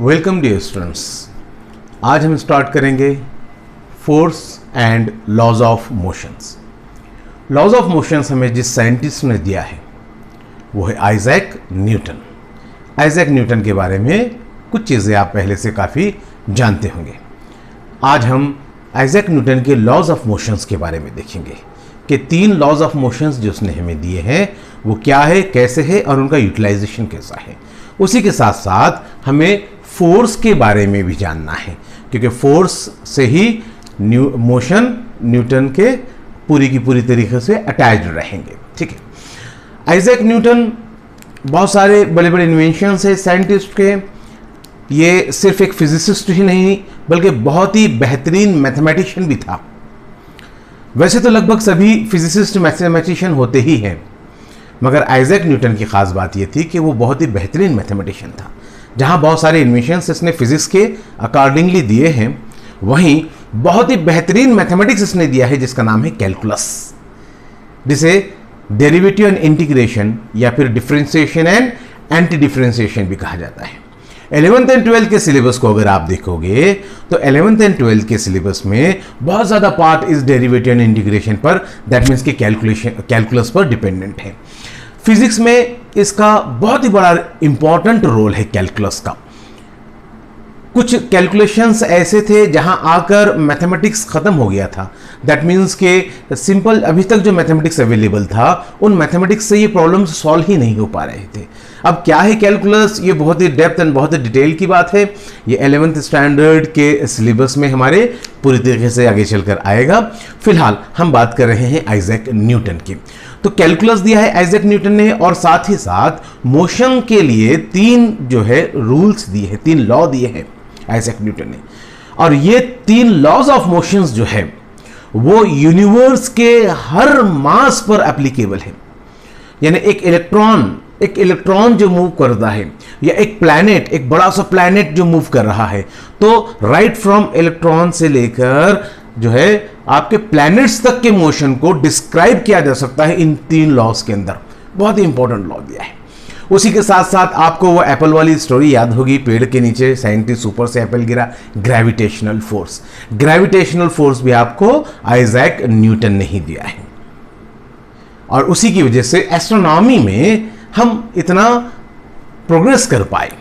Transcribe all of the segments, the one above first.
Welcome dear students. आज हम start करेंगे force and laws of motions. Laws of motions हमें जिस साइंटिस्ट ने दिया है वो है आइजैक न्यूटन। आइजैक न्यूटन के बारे में कुछ चीज़ें आप पहले से काफ़ी जानते होंगे। आज हम आइजैक न्यूटन के लॉज ऑफ मोशंस के बारे में देखेंगे कि 3 लॉज ऑफ मोशंस जो उसने हमें दिए हैं वो क्या है, कैसे है और उनका यूटिलाइजेशन कैसा है। उसी के साथ साथ हमें फोर्स के बारे में भी जानना है, क्योंकि फोर्स से ही मोशन न्यूटन के पूरी की पूरी तरीके से अटैच्ड रहेंगे। ठीक है। आइजैक न्यूटन बहुत सारे बड़े बड़े इन्वेंशंस है साइंटिस्ट के। ये सिर्फ एक फिजिसिस्ट ही नहीं बल्कि बहुत ही बेहतरीन मैथमेटिशियन भी था। वैसे तो लगभग सभी फिजिसिस्ट मैथमेटिशियन होते ही हैं, मगर आइजैक न्यूटन की खास बात यह थी कि वो बहुत ही बेहतरीन मैथमेटिशियन था। जहां बहुत सारे इन्वेंशंस इसने फिजिक्स के अकॉर्डिंगली दिए हैं, वहीं बहुत ही बेहतरीन मैथमेटिक्स इसने दिया है जिसका नाम है कैलकुलस, जिसे डेरिवेटिव एंड इंटीग्रेशन या फिर डिफरेंशिएशन एंड एंटी डिफरेंशिएशन भी कहा जाता है। 11th एंड 12th के सिलेबस को अगर आप देखोगे तो 11th एंड 12th के सिलेबस में बहुत ज़्यादा पार्ट इस डेरिवेटिव एंड इंटीग्रेशन पर, दैट मीन्स कि कैलकुलस पर डिपेंडेंट है। फिजिक्स में इसका बहुत ही बड़ा इंपॉर्टेंट रोल है कैलकुलस का। कुछ कैलकुलेशंस ऐसे थे जहां आकर मैथमेटिक्स खत्म हो गया था। दैट मीन्स के सिंपल अभी तक जो मैथमेटिक्स अवेलेबल था उन मैथमेटिक्स से ये प्रॉब्लम्स सॉल्व ही नहीं हो पा रहे थे। अब क्या है कैलकुलस, ये बहुत ही डेप्थ एंड बहुत ही डिटेल की बात है। ये 11th स्टैंडर्ड के सिलेबस में हमारे पूरी तरीके से आगे चलकर आएगा। फिलहाल हम बात कर रहे हैं आइजैक न्यूटन की। तो कैलकुलस दिया है आइजैक न्यूटन ने, और साथ ही साथ मोशन के लिए 3 जो है रूल्स दिए हैं, 3 लॉ दिए हैं आइजैक न्यूटन ने। और ये 3 लॉज ऑफ मोशंस जो है वो यूनिवर्स के हर मास पर एप्लीकेबल है। यानी एक इलेक्ट्रॉन जो मूव करता है, या एक प्लैनेट, एक बड़ा सा प्लैनेट जो मूव कर रहा है, तो राइट फ्रॉम इलेक्ट्रॉन से लेकर जो है आपके प्लैनेट्स तक के मोशन को डिस्क्राइब किया जा सकता है इन 3 लॉज के अंदर। बहुत ही इंपॉर्टेंट लॉ दिया है। उसी के साथ साथ आपको वो एप्पल वाली स्टोरी याद होगी, पेड़ के नीचे साइंटिस्ट ऊपर से एप्पल गिरा, ग्रेविटेशनल फोर्स। ग्रेविटेशनल फोर्स भी आपको आइजैक न्यूटन ने ही दिया है, और उसी की वजह से एस्ट्रोनॉमी में हम इतना प्रोग्रेस कर पाए।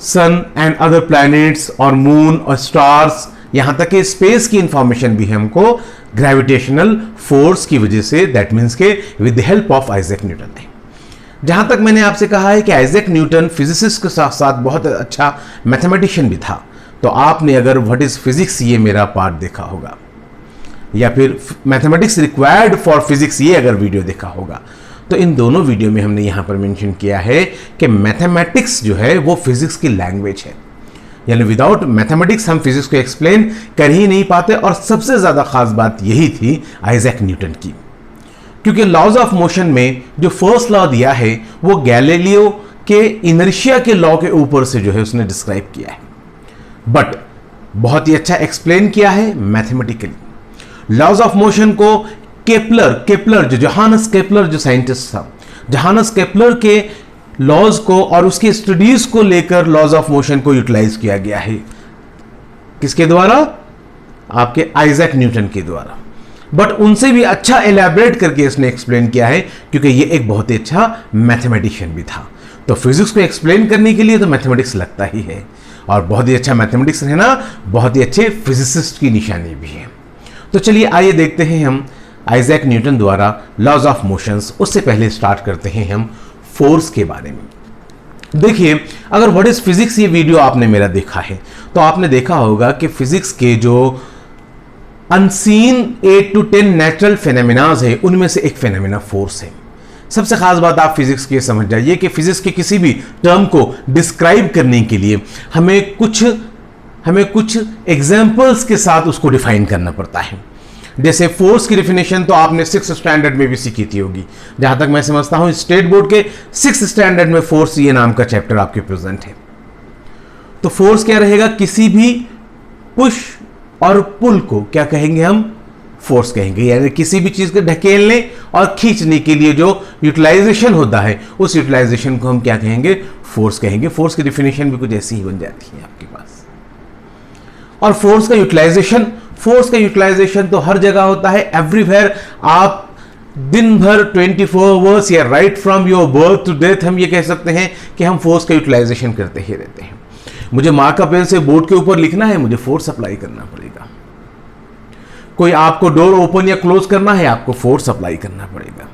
सन एंड अदर प्लैनेट्स और मून और स्टार्स, यहां तक कि स्पेस की इंफॉर्मेशन भी हमको ग्रेविटेशनल फोर्स की वजह से, दैट मीन्स के with the help of Isaac Newton है। जहां तक मैंने आपसे कहा है कि आइजैक न्यूटन फिजिसिस्ट के साथ साथ बहुत अच्छा मैथमेटिशियन भी था, तो आपने अगर व्हाट इज फिजिक्स ये मेरा पार्ट देखा होगा, या फिर मैथमेटिक्स रिक्वायर्ड फॉर फिजिक्स ये अगर वीडियो देखा होगा, तो इन दोनों वीडियो में हमने यहां पर मेंशन किया है कि मैथमेटिक्स जो है वो फिजिक्स की लैंग्वेज है। यानी विदाउट मैथमेटिक्स हम फिजिक्स को एक्सप्लेन कर ही नहीं पाते। और सबसे ज्यादा खास बात यही थी आइजैक न्यूटन की, क्योंकि लॉज ऑफ मोशन में जो फर्स्ट लॉ दिया है वो गैलीलियो के इनर्शिया के लॉ के ऊपर से जो है उसने डिस्क्राइब किया है, बट बहुत ही अच्छा एक्सप्लेन किया है मैथमेटिकली। लॉज ऑफ मोशन को केपलर जो जोहानस केपलर जो साइंटिस्ट था, जोहानस केपलर के लॉज को और उसके स्टडीज को लेकर लॉज ऑफ मोशन को यूटिलाइज किया गया है। किसके द्वारा? आपके आइजैक न्यूटन के द्वारा। बट उनसे भी अच्छा एलैबोरेट करके इसने एक्सप्लेन किया है, क्योंकि ये एक बहुत ही अच्छा मैथमेटिशियन भी था। तो फिजिक्स को एक्सप्लेन करने के लिए तो मैथमेटिक्स लगता ही है, और बहुत ही अच्छा मैथमेटिक्स रहना बहुत ही अच्छे फिजिसिस्ट की निशानी भी है। तो चलिए आइए देखते हैं हम आइजैक न्यूटन द्वारा लॉज ऑफ मोशंस। उससे पहले स्टार्ट करते हैं हम फोर्स के बारे में। देखिए, अगर व्हाट इज फिजिक्स ये वीडियो आपने मेरा देखा है तो आपने देखा होगा कि फिजिक्स के जो अनसीन 8 to 10 नेचुरल फेनोमेनाज है उनमें से एक फेनोमेना फोर्स है। सबसे खास बात आप फिजिक्स की समझ जाइए कि फिजिक्स के किसी भी टर्म को डिस्क्राइब करने के लिए हमें कुछ एग्जाम्पल्स के साथ उसको डिफाइन करना पड़ता है। जैसे फोर्स की डेफिनेशन तो आपने 6th स्टैंडर्ड में भी सीखी थी होगी। जहां तक मैं समझता हूं स्टेट बोर्ड के 6th स्टैंडर्ड में फोर्स ये नाम का चैप्टर आपके प्रेजेंट है। तो फोर्स क्या रहेगा? किसी भी पुश और पुल को क्या कहेंगे हम? फोर्स कहेंगे। यानी किसी भी चीज को ढकेलने और खींचने के लिए जो यूटिलाइजेशन होता है उस यूटिलाइजेशन को हम क्या कहेंगे, फोर्स कहेंगे। फोर्स की डेफिनेशन भी कुछ ऐसी ही बन जाती है आपके पास। और फोर्स का यूटिलाइजेशन तो हर जगह होता है, एवरीवेयर। आप दिन भर 24 आवर्स या right from your birth to death हम ये कह सकते हैं कि हम फोर्स का यूटिलाइजेशन करते ही रहते हैं। मुझे मार्कर पेन से बोर्ड के ऊपर लिखना है, मुझे फोर्स अप्लाई करना पड़ेगा। कोई आपको डोर ओपन या क्लोज करना है, आपको फोर्स अप्लाई करना पड़ेगा।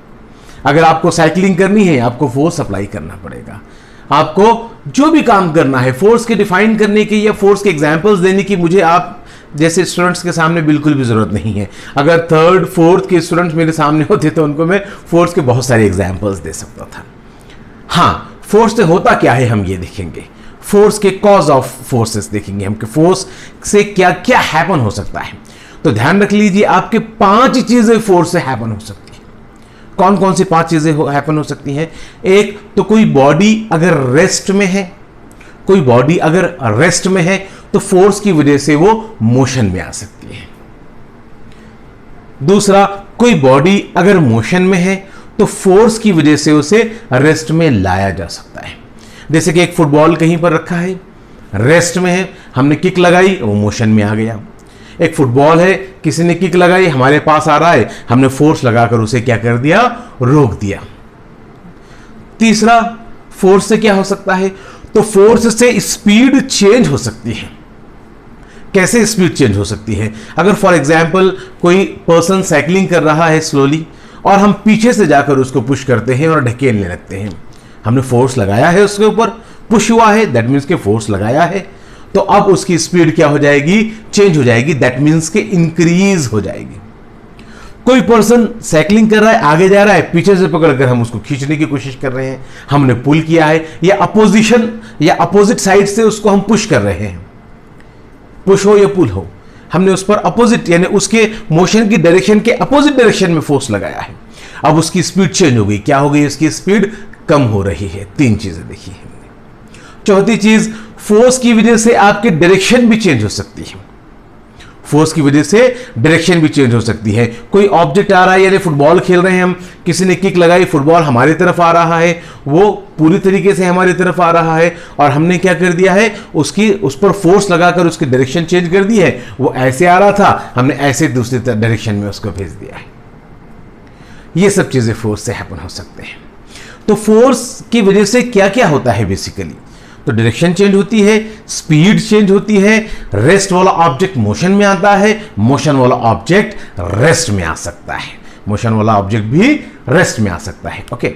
अगर आपको साइकिलिंग करनी है, आपको फोर्स अप्लाई करना पड़ेगा। आपको जो भी काम करना है, फोर्स के डिफाइन करने की या फोर्स के एग्जांपल्स देने की मुझे आप जैसे स्टूडेंट्स के सामने बिल्कुल भी जरूरत नहीं है। अगर 3rd 4th के स्टूडेंट्स मेरे सामने होते तो उनको मैं फोर्स के बहुत सारे एग्जांपल्स दे सकता था। हाँ, फोर्स से होता क्या है हम ये देखेंगे। फोर्स के कॉज ऑफ फोर्सेस देखेंगे हम कि फोर्स से क्या क्या हैपन हो सकता है। तो ध्यान रख लीजिए, आपके 5 चीजें फोर्स से हैपन हो सकती हैं। कौन कौन सी 5 चीजें हैपन हो सकती हैं? एक तो कोई बॉडी अगर रेस्ट में है, तो फोर्स की वजह से वो मोशन में आ सकती है। दूसरा, कोई बॉडी अगर मोशन में है तो फोर्स की वजह से उसे रेस्ट में लाया जा सकता है। जैसे कि एक फुटबॉल कहीं पर रखा है, रेस्ट में है, हमने किक लगाई, वो मोशन में आ गया। एक फुटबॉल है, किसी ने किक लगाई, हमारे पास आ रहा है, हमने फोर्स लगाकर उसे क्या कर दिया, रोक दिया। तीसरा, फोर्स से क्या हो सकता है? तो फोर्स से स्पीड चेंज हो सकती है। कैसे स्पीड चेंज हो सकती है? अगर फॉर एग्जाम्पल कोई पर्सन साइकिलिंग कर रहा है स्लोली और हम पीछे से जाकर उसको पुश करते हैं और ढकेलने लगते हैं, हमने फोर्स लगाया है उसके ऊपर, पुश हुआ है, दैट मीन्स के फोर्स लगाया है। तो अब उसकी स्पीड क्या हो जाएगी, चेंज हो जाएगी, दैट मीन्स के इंक्रीज हो जाएगी। कोई पर्सन साइकिलिंग कर रहा है, आगे जा रहा है, पीछे से पकड़कर हम उसको खींचने की कोशिश कर रहे हैं, हमने पुल किया है, या अपोजिशन या अपोजिट साइड से उसको हम पुश कर रहे हैं, पुश हो या पुल हो, हमने उस पर अपोजिट यानी उसके मोशन की डायरेक्शन के अपोजिट डायरेक्शन में फोर्स लगाया है। अब उसकी स्पीड चेंज हो गई, क्या हो गई, उसकी स्पीड कम हो रही है। 3 चीजें देखी है। चौथी चीज, फोर्स की वजह से आपकी डायरेक्शन भी चेंज हो सकती है। फोर्स की वजह से डायरेक्शन भी चेंज हो सकती है। कोई ऑब्जेक्ट आ रहा है, यानी फुटबॉल खेल रहे हैं हम, किसी ने किक लगाई, फुटबॉल हमारी तरफ आ रहा है, वो पूरी तरीके से हमारी तरफ आ रहा है और हमने क्या कर दिया है, उस पर फोर्स लगाकर उसकी डायरेक्शन चेंज कर दी है। वो ऐसे आ रहा था, हमने ऐसे दूसरी डायरेक्शन में उसको भेज दिया है। ये सब चीजें फोर्स से हैपन हो सकते हैं। तो फोर्स की वजह से क्या क्या होता है बेसिकली? तो डायरेक्शन चेंज होती है, स्पीड चेंज होती है, रेस्ट वाला ऑब्जेक्ट मोशन में आता है, मोशन वाला ऑब्जेक्ट रेस्ट में आ सकता है, मोशन वाला ऑब्जेक्ट भी रेस्ट में आ सकता है। ओके,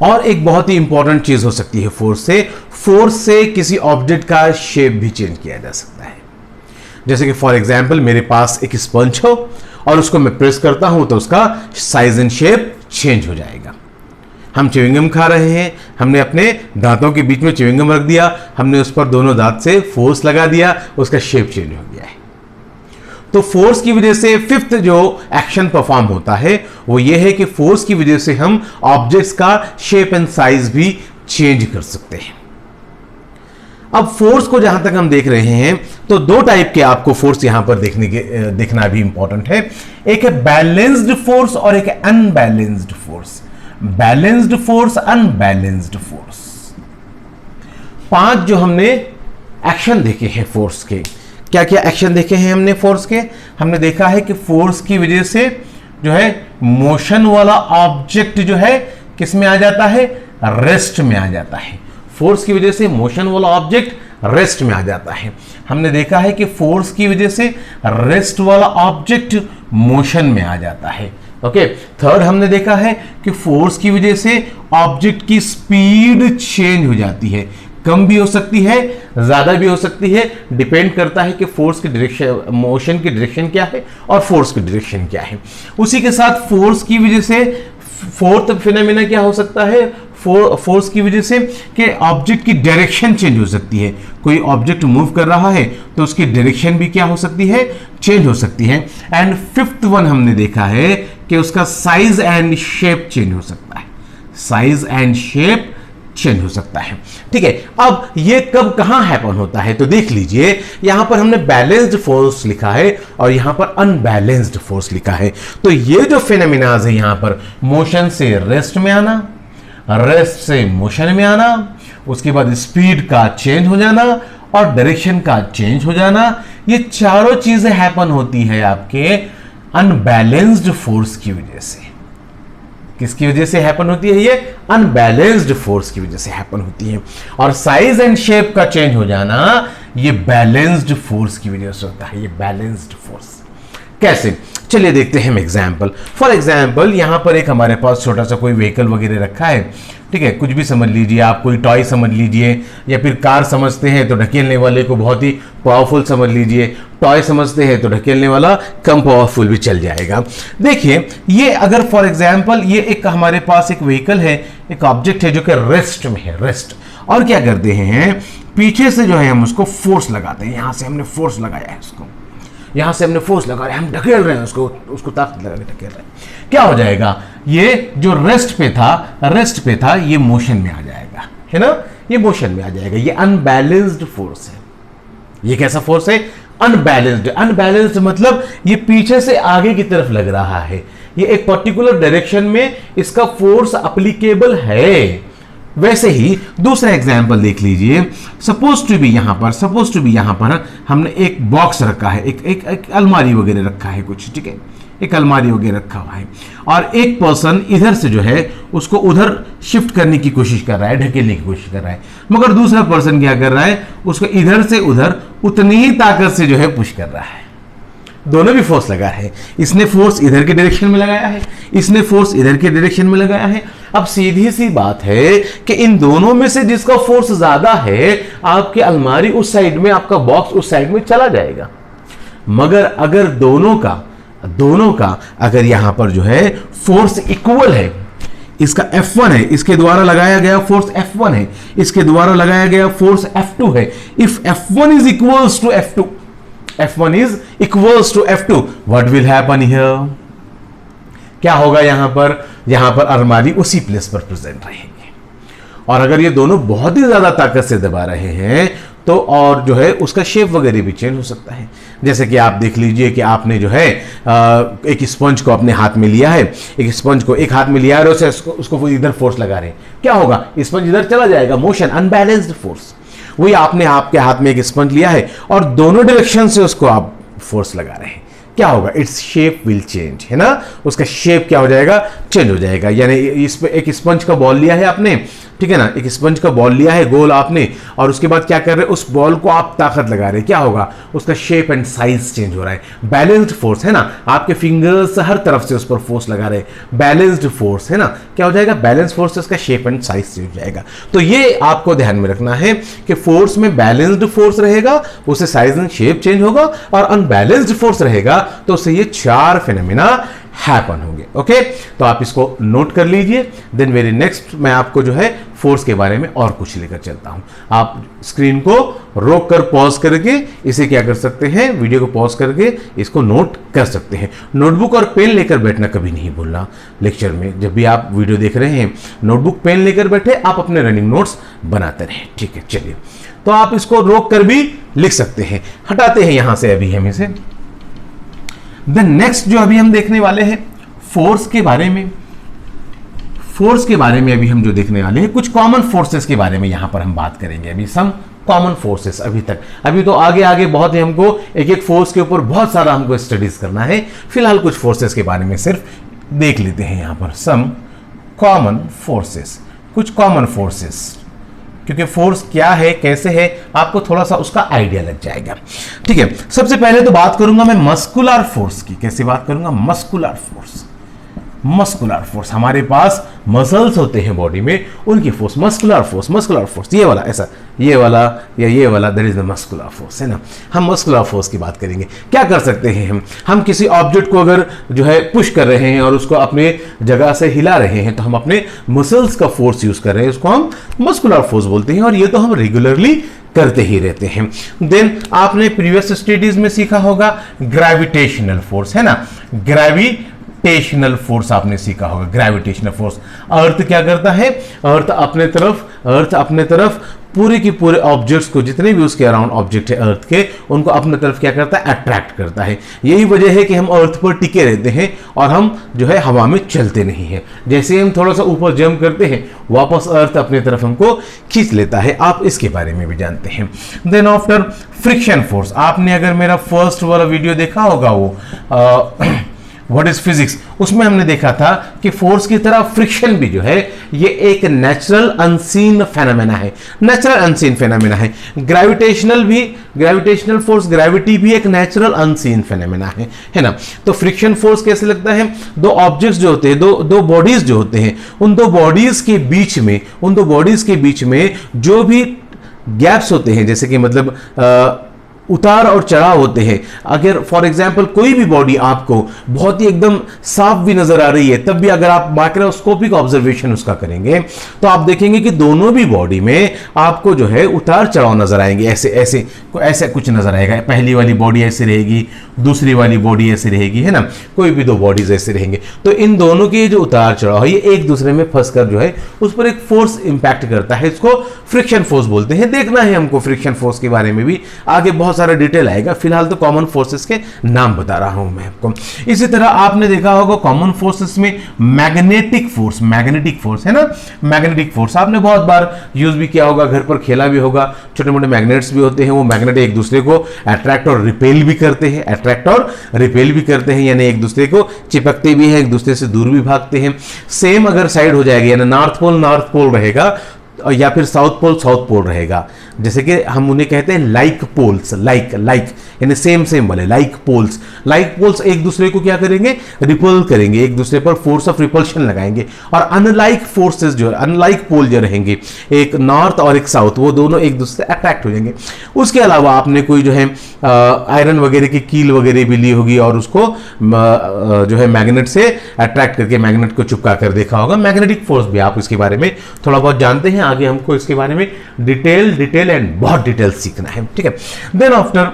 और एक बहुत ही इंपॉर्टेंट चीज हो सकती है फोर्स से किसी ऑब्जेक्ट का शेप भी चेंज किया जा सकता है। जैसे कि फॉर एग्जाम्पल मेरे पास एक स्पंज हो और उसको मैं प्रेस करता हूं तो उसका साइज एंड शेप चेंज हो जाएगा। हम च्युइंगम खा रहे हैं, हमने अपने दांतों के बीच में च्युइंगम रख दिया, हमने उस पर दोनों दांत से फोर्स लगा दिया, उसका शेप चेंज हो गया है। तो फोर्स की वजह से 5th जो एक्शन परफॉर्म होता है वो ये है कि फोर्स की वजह से हम ऑब्जेक्ट्स का शेप एंड साइज भी चेंज कर सकते हैं। अब फोर्स को जहां तक हम देख रहे हैं तो 2 टाइप के आपको फोर्स यहां पर देखना भी इंपॉर्टेंट है। एक है बैलेंस्ड फोर्स और एक है unbalanced force. Balanced force, unbalanced force, 5 जो हमने एक्शन देखे हैं फोर्स के। क्या क्या एक्शन देखे हैं हमने फोर्स के? हमने देखा है कि फोर्स की वजह से जो है मोशन वाला ऑब्जेक्ट जो है किस में आ जाता है, रेस्ट में आ जाता है। फोर्स की वजह से मोशन वाला ऑब्जेक्ट रेस्ट में आ जाता है। हमने देखा है कि फोर्स की वजह से रेस्ट वाला ऑब्जेक्ट मोशन में आ जाता है। ओके, थर्ड हमने देखा है कि फोर्स की वजह से ऑब्जेक्ट की स्पीड चेंज हो जाती है, कम भी हो सकती है, ज्यादा भी हो सकती है, डिपेंड करता है कि फोर्स की डायरेक्शन, मोशन की डायरेक्शन क्या है और फोर्स की डायरेक्शन क्या है। उसी के साथ फोर्स की वजह से फोर्थ फिनोमेना क्या हो सकता है, फोर्स की वजह से कि ऑब्जेक्ट की डायरेक्शन चेंज हो सकती है। कोई ऑब्जेक्ट मूव कर रहा है तो उसकी डायरेक्शन भी क्या हो सकती है, चेंज हो सकती है। एंड 5th वन हमने देखा है कि उसका साइज एंड शेप चेंज हो सकता है, साइज एंड शेप चेंज हो सकता है। ठीक है, अब ये कब कहां हैपन होता है तो देख लीजिए, यहां पर हमने बैलेंस्ड फोर्स लिखा है और यहां पर अनबैलेंस्ड फोर्स लिखा है। तो ये जो फिनोमेनाज है यहां पर मोशन से रेस्ट में आना, रेस्ट से मोशन में आना, उसके बाद स्पीड का चेंज हो जाना और डायरेक्शन का चेंज हो जाना, ये चारों चीजें हैपन होती है आपके अनबैलेंस्ड फोर्स की वजह से। किसकी वजह से हैपन होती है? ये अनबैलेंस्ड फोर्स की वजह से हैपन होती है। और साइज एंड शेप का चेंज हो जाना ये बैलेंस्ड फोर्स की वजह से होता है। ये बैलेंस्ड फोर्स कैसे? चलिए देखते हैं एग्जाम्पल। फॉर एग्जाम्पल यहां पर एक हमारे पास छोटा सा कोई व्हीकल वगैरह रखा है, ठीक है, कुछ भी समझ लीजिए आप, कोई टॉय समझ लीजिए या फिर कार समझते हैं तो ढकेलने वाले को बहुत ही पावरफुल समझ लीजिए, टॉय समझते हैं तो ढकेलने वाला कम पावरफुल भी चल जाएगा। देखिए ये अगर फॉर एग्जाम्पल ये एक हमारे पास एक व्हीकल है, एक ऑब्जेक्ट है जो कि रेस्ट में है, रेस्ट, और क्या करते हैं पीछे से जो है हम उसको फोर्स लगाते हैं, यहां से हमने फोर्स लगाया है उसको, यहां से हमने फोर्स लगा रहे हैं, हम ढकेल रहे हैं उसको ताकत लगा के ढकेल रहे हैं। क्या हो जाएगा? ये जो रेस्ट पे था ये मोशन में आ जाएगा, है ना, ये मोशन में आ जाएगा। ये अनबैलेंस्ड फोर्स है। ये कैसा फोर्स है? अनबैलेंस्ड। अनबैलेंस्ड मतलब ये पीछे से आगे की तरफ लग रहा है, ये एक पर्टिकुलर डायरेक्शन में इसका फोर्स अप्लीकेबल है। वैसे ही दूसरा एग्जाम्पल देख लीजिए, सपोज टू बी यहां पर हमने एक बॉक्स रखा है, एक अलमारी वगैरह रखा है कुछ, ठीक है, एक अलमारी वगैरह रखा हुआ है और एक पर्सन इधर से जो है उसको उधर शिफ्ट करने की कोशिश कर रहा है, ढकेलने की कोशिश कर रहा है, मगर दूसरा पर्सन क्या कर रहा है, उसको इधर से उधर उतनी ही ताकत से जो है पुश कर रहा है। दोनों भी फोर्स लगा है, इसने फोर्स इधर के डायरेक्शन में लगाया है, इसने फोर्स इधर के डायरेक्शन में लगाया है। अब सीधी सी बात है कि इन दोनों में से जिसका फोर्स ज्यादा है, आपकी अलमारी उस साइड में, आपका बॉक्स उस साइड में चला जाएगा। मगर अगर दोनों का अगर यहां पर जो है फोर्स इक्वल है, इसका F1 है, इसके द्वारा लगाया गया फोर्स F1 है, इसके द्वारा लगाया गया फोर्स F2 है, if F1 is equals to F2, F1 is equals to F2, what will happen here? क्या होगा यहां पर अलमारी उसी प्लेस पर प्रेजेंट रहेगी। और अगर ये दोनों बहुत ही ज्यादा ताकत से दबा रहे हैं तो और जो है उसका शेप वगैरह भी चेंज हो सकता है। जैसे कि आप देख लीजिए कि आपने जो है एक स्पंज को अपने हाथ में लिया है, एक स्पंज को एक हाथ में लिया है और उसको इधर फोर्स लगा रहे हैं, क्या होगा? स्पंज इधर चला जाएगा, मोशन, अनबैलेंस्ड फोर्स। वही आपने आपके हाथ में एक स्पंज लिया है और दोनों डायरेक्शन से उसको आप फोर्स लगा रहे हैं, क्या होगा? इट्स शेप विल चेंज, है ना, उसका शेप क्या हो जाएगा? चेंज हो जाएगा। यानी इस पे एक स्पंज का बॉल लिया है आपने, ठीक है ना, एक स्पंज का बॉल लिया है गोल आपने, और उसके बाद क्या कर रहे हैं, उस बॉल को आप ताकत लगा रहे हैं, क्या होगा? उसका शेप एंड साइज चेंज हो रहा है। बैलेंस्ड फोर्स है ना, आपके फिंगर्स हर तरफ से उस पर फोर्स लगा रहे हैं, बैलेंस्ड फोर्स है ना, क्या हो जाएगा? बैलेंस फोर्स से उसका शेप एंड साइज चेंज हो जाएगा। तो ये आपको ध्यान में रखना है कि फोर्स में बैलेंस्ड फोर्स रहेगा, उससे साइज एंड शेप चेंज होगा, और अनबैलेंस्ड फोर्स रहेगा तो उससे ये चार फिनोमेना हैपन होंगे। ओके, तो आप इसको नोट कर लीजिए। देन वेरी नेक्स्ट मैं आपको जो है फोर्स के बारे में और कुछ लेकर चलता हूं। आप स्क्रीन को रोक कर पॉज करके इसे क्या कर सकते हैं, वीडियो को पॉज करके इसको नोट कर सकते हैं। नोटबुक और पेन लेकर बैठना कभी नहीं भूलना लेक्चर में। जब भी आप वीडियो देख रहे हैं, नोटबुक पेन लेकर बैठे, आप अपने रनिंग नोट्स बनाते रहें, ठीक है। चलिए, तो आप इसको रोक कर भी लिख सकते हैं। हटाते हैं यहां से अभी हम इसे। देन नेक्स्ट जो अभी हम देखने वाले हैं फोर्स के बारे में, फोर्स के बारे में अभी हम जो देखने वाले हैं, कुछ कॉमन फोर्सेस के बारे में यहां पर हम बात करेंगे। अभी सम कॉमन फोर्सेस अभी तो आगे आगे बहुत ही हमको एक एक फोर्स के ऊपर बहुत सारा हमको स्टडीज करना है। फिलहाल कुछ फोर्सेस के बारे में सिर्फ देख लेते हैं यहां पर। सम कॉमन फोर्सेस, कुछ कॉमन फोर्सेस, क्योंकि फोर्स क्या है, कैसे है, आपको थोड़ा सा उसका आइडिया लग जाएगा, ठीक है। सबसे पहले तो बात करूंगा मैं मस्कुलर फोर्स की। कैसे बात करूंगा? Muscular force. मस्कुलर फोर्स, हमारे पास मसल्स होते हैं बॉडी में, उनकी force, muscular force. Muscular force ये वाला, ऐसा ये वाला या ये वाला, that is the muscular force, है ना। हम मस्कुलर फोर्स की बात करेंगे। क्या कर सकते हैं हम किसी ऑब्जेक्ट को अगर जो है पुश कर रहे हैं और उसको अपने जगह से हिला रहे हैं, तो हम अपने मसल्स का फोर्स यूज कर रहे हैं, उसको हम मस्कुलर फोर्स बोलते हैं, और ये तो हम रेगुलरली करते ही रहते हैं। देन आपने प्रीवियस स्टडीज में सीखा होगा ग्रेविटेशनल फोर्स, है ना। ग्रेविटेशनल फोर्स आपने सीखा होगा, ग्रेविटेशनल फोर्स। अर्थ क्या करता है, अर्थ अपने तरफ पूरे के पूरे ऑब्जेक्ट्स को, जितने भी उसके अराउंड ऑब्जेक्ट है अर्थ के, उनको अपने तरफ क्या करता है, अट्रैक्ट करता है। यही वजह है कि हम अर्थ पर टिके रहते हैं और हम जो है हवा में चलते नहीं हैं। जैसे हम थोड़ा सा ऊपर जंप करते हैं, वापस अर्थ अपने तरफ हमको खींच लेता है। आप इसके बारे में भी जानते हैं। देन आफ्टर फ्रिक्शन फोर्स, आपने अगर मेरा फर्स्ट वाला वीडियो देखा होगा, वो व्हाट इज फिजिक्स, उसमें हमने देखा था कि फोर्स की तरह फ्रिक्शन भी जो है ये एक नेचुरल अनसीन फेनोमेना है, नेचुरल अनसीन फेनोमेना है। ग्रेविटेशनल फोर्स, ग्रेविटी भी एक नेचुरल अनसीन फेनोमेना है ना। तो फ्रिक्शन फोर्स कैसे लगता है, दो ऑब्जेक्ट्स जो होते हैं, दो बॉडीज जो होते हैं, उन दो बॉडीज के बीच में जो भी गैप्स होते हैं, जैसे कि मतलब उतार और चढ़ाव होते हैं। अगर फॉर एग्जांपल कोई भी बॉडी आपको बहुत ही एकदम साफ भी नजर आ रही है, तब भी अगर आप माइक्रोस्कोपिक ऑब्जर्वेशन उसका करेंगे तो आप देखेंगे कि दोनों भी बॉडी में आपको जो है उतार चढ़ाव नजर आएंगे। ऐसे कुछ नजर आएगा। पहली वाली बॉडी ऐसे रहेगी, दूसरी वाली बॉडी ऐसे रहेगी, है ना। कोई भी दो बॉडीज ऐसे रहेंगे। तो इन दोनों के जो उतार चढ़ाव है ये एक दूसरे में फंसकर जो है उस पर एक फोर्स इंपैक्ट करता है। इसको फ्रिक्शन फोर्स बोलते हैं। देखना है हमको फ्रिक्शन फोर्स के बारे में भी, आगे बहुत सारा डिटेल आएगा। फिलहाल तो कॉमन फोर्सेस के नाम बता रहा हूं मैं आपको। इसी तरह आपने देखा होगा कॉमन फोर्सेस में मैग्नेटिक फोर्स है ना। मैग्नेटिक फोर्स आपने बहुत बार यूज भी किया होगा, घर पर खेला भी होगा। छोटे मोटे मैग्नेट्स भी होते हैं, वो मैग्नेट एक दूसरे को अट्रैक्ट और रिपेल भी करते हैं, यानी एक दूसरे को चिपकते भी हैं, एक दूसरे से दूर भी भागते हैं। सेम अगर साइड हो जाएगी, यानी नॉर्थ पोल रहेगा या फिर साउथ पोल रहेगा, जैसे कि हम उन्हें कहते हैं लाइक पोल्स, लाइक यानी सेम वाले लाइक पोल्स एक दूसरे को क्या करेंगे, रिपल करेंगे, एक दूसरे पर फोर्स ऑफ रिपल्शन लगाएंगे। और अनलाइक फोर्सेस जो अनलाइक पोल जो रहेंगे, एक नॉर्थ और एक साउथ, वो दोनों एक दूसरे से अट्रैक्ट हो जाएंगे। उसके अलावा आपने कोई जो है आयरन वगैरह की कील वगैरह भी ली होगी और उसको जो है मैग्नेट से अट्रैक्ट करके मैग्नेट को चिपका कर देखा होगा। मैग्नेटिक फोर्स भी आप इसके बारे में थोड़ा बहुत जानते हैं। आगे हमको इसके बारे में डिटेल एंड बहुत डिटेल सीखना है, ठीक है। देन आफ्टर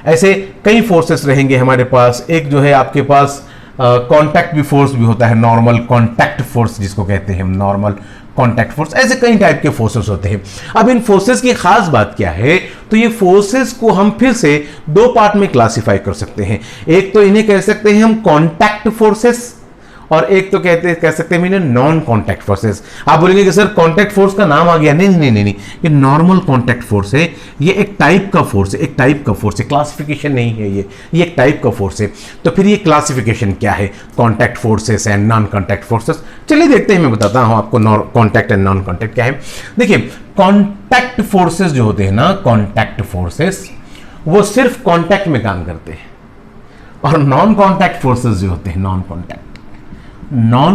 ऐसे कई फोर्सेस रहेंगे हमारे पास। एक जो है आपके पास कॉन्टैक्ट भी फोर्स भी होता है, नॉर्मल कॉन्टैक्ट फोर्स जिसको कहते हैं, नॉर्मल कॉन्टैक्ट फोर्स। ऐसे कई टाइप के फोर्सेस होते हैं। अब इन फोर्सेस की खास बात क्या है, तो ये फोर्सेस को हम फिर से दो पार्ट में क्लासिफाई कर सकते हैं। एक तो इन्हें कह सकते हैं हम कॉन्टैक्ट फोर्सेस, और एक तो कह सकते हैं नॉन कॉन्टैक्ट फोर्सेस। आप बोलेंगे कि सर कॉन्टैक्ट फोर्स का नाम आ गया। नहीं, ये नॉर्मल कॉन्टैक्ट फोर्स है। ये एक टाइप का फोर्स है, क्लासिफिकेशन नहीं है। ये एक टाइप का फोर्स है। तो फिर ये क्लासिफिकेशन क्या है, contact forces and non contact forces. चलिए देखते हैं, मैं बताता हूं आपको कॉन्टैक्ट एंड नॉन कॉन्टैक्ट क्या है। देखिए, कॉन्टैक्ट फोर्सेस जो होते हैं ना, कॉन्टैक्ट फोर्सेस वो सिर्फ कॉन्टैक्ट में काम करते हैं। और नॉन कॉन्टैक्ट फोर्सेस जो होते हैं, नॉन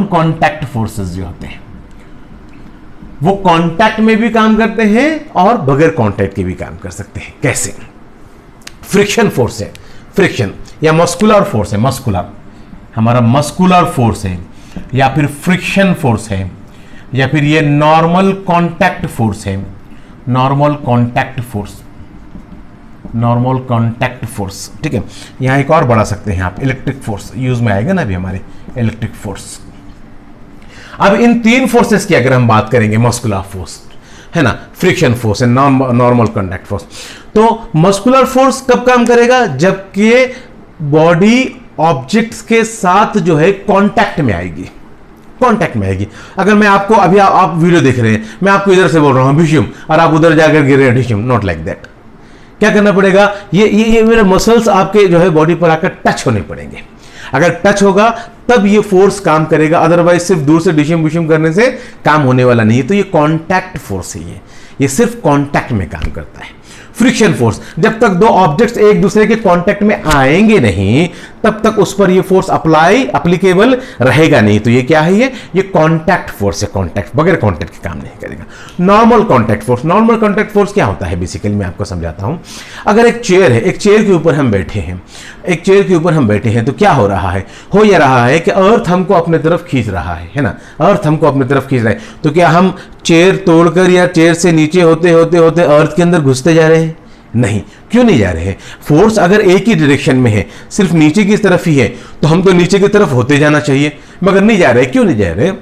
कॉन्टैक्ट फोर्सेस जो होते हैं वो कॉन्टैक्ट में भी काम करते हैं और बगैर कॉन्टैक्ट के भी काम कर सकते हैं। कैसे? फ्रिक्शन फोर्स है, फ्रिक्शन या मस्कुलर फोर्स है, हमारा मस्कुलर फोर्स है, या फिर फ्रिक्शन फोर्स है, या फिर ये नॉर्मल कॉन्टैक्ट फोर्स है, नॉर्मल कॉन्टैक्ट फोर्स, ठीक है। यहां एक और बढ़ा सकते हैं आप, इलेक्ट्रिक फोर्स यूज में आएगा ना अभी हमारे, इलेक्ट्रिक फोर्स। अब इन तीन फोर्सेस की अगर हम बात करेंगे, मस्कुलर फोर्स है ना, फ्रिक्शन फोर्स है, नॉर्मल कॉन्टैक्ट फोर्स। तो मस्कुलर फोर्स कब काम करेगा, जबकि बॉडी ऑब्जेक्ट्स के साथ जो है कांटेक्ट में आएगी। अगर मैं आपको अभी आप वीडियो देख रहे हैं, मैं आपको इधर से बोल रहा हूं भिशुम, और आप उधर जाकर गिर रहे हैं ढिशुम, नॉट लाइक दैट। क्या करना पड़ेगा, ये मेरे मसल्स आपके जो है बॉडी पर आकर टच होने पड़ेंगे। अगर टच होगा तब ये फोर्स काम करेगा, अदरवाइज सिर्फ दूर से डिशम बिशम करने से काम होने वाला नहीं है। तो ये कॉन्टैक्ट फोर्स है, ये सिर्फ कॉन्टैक्ट में काम करता है। फ्रिक्शन फोर्स, जब तक दो ऑब्जेक्ट्स एक दूसरे के कांटेक्ट में आएंगे नहीं तब तक उस पर ये फोर्स अप्लीकेबल रहेगा नहीं। तो ये क्या है, ये कांटेक्ट फोर्स है, कांटेक्ट, बगैर कांटेक्ट के काम नहीं करेगा। नॉर्मल कांटेक्ट फोर्स क्या होता है बेसिकली, मैं आपको समझाता हूं। अगर एक चेयर है, एक चेयर के ऊपर हम बैठे हैं, तो क्या हो रहा है, यह रहा है कि अर्थ हमको अपने तरफ खींच रहा है ना, अर्थ हमको अपने तरफ खींच रहा है। तो क्या हम चेयर तोड़कर या चेयर से नीचे होते होते अर्थ के अंदर घुसते जा रहे हैं? नहीं। क्यों नहीं जा रहे हैं? फोर्स अगर एक ही डायरेक्शन में है, सिर्फ नीचे की तरफ ही है, तो हम तो नीचे की तरफ होते जाना चाहिए, मगर नहीं जा रहे। क्यों नहीं जा रहे?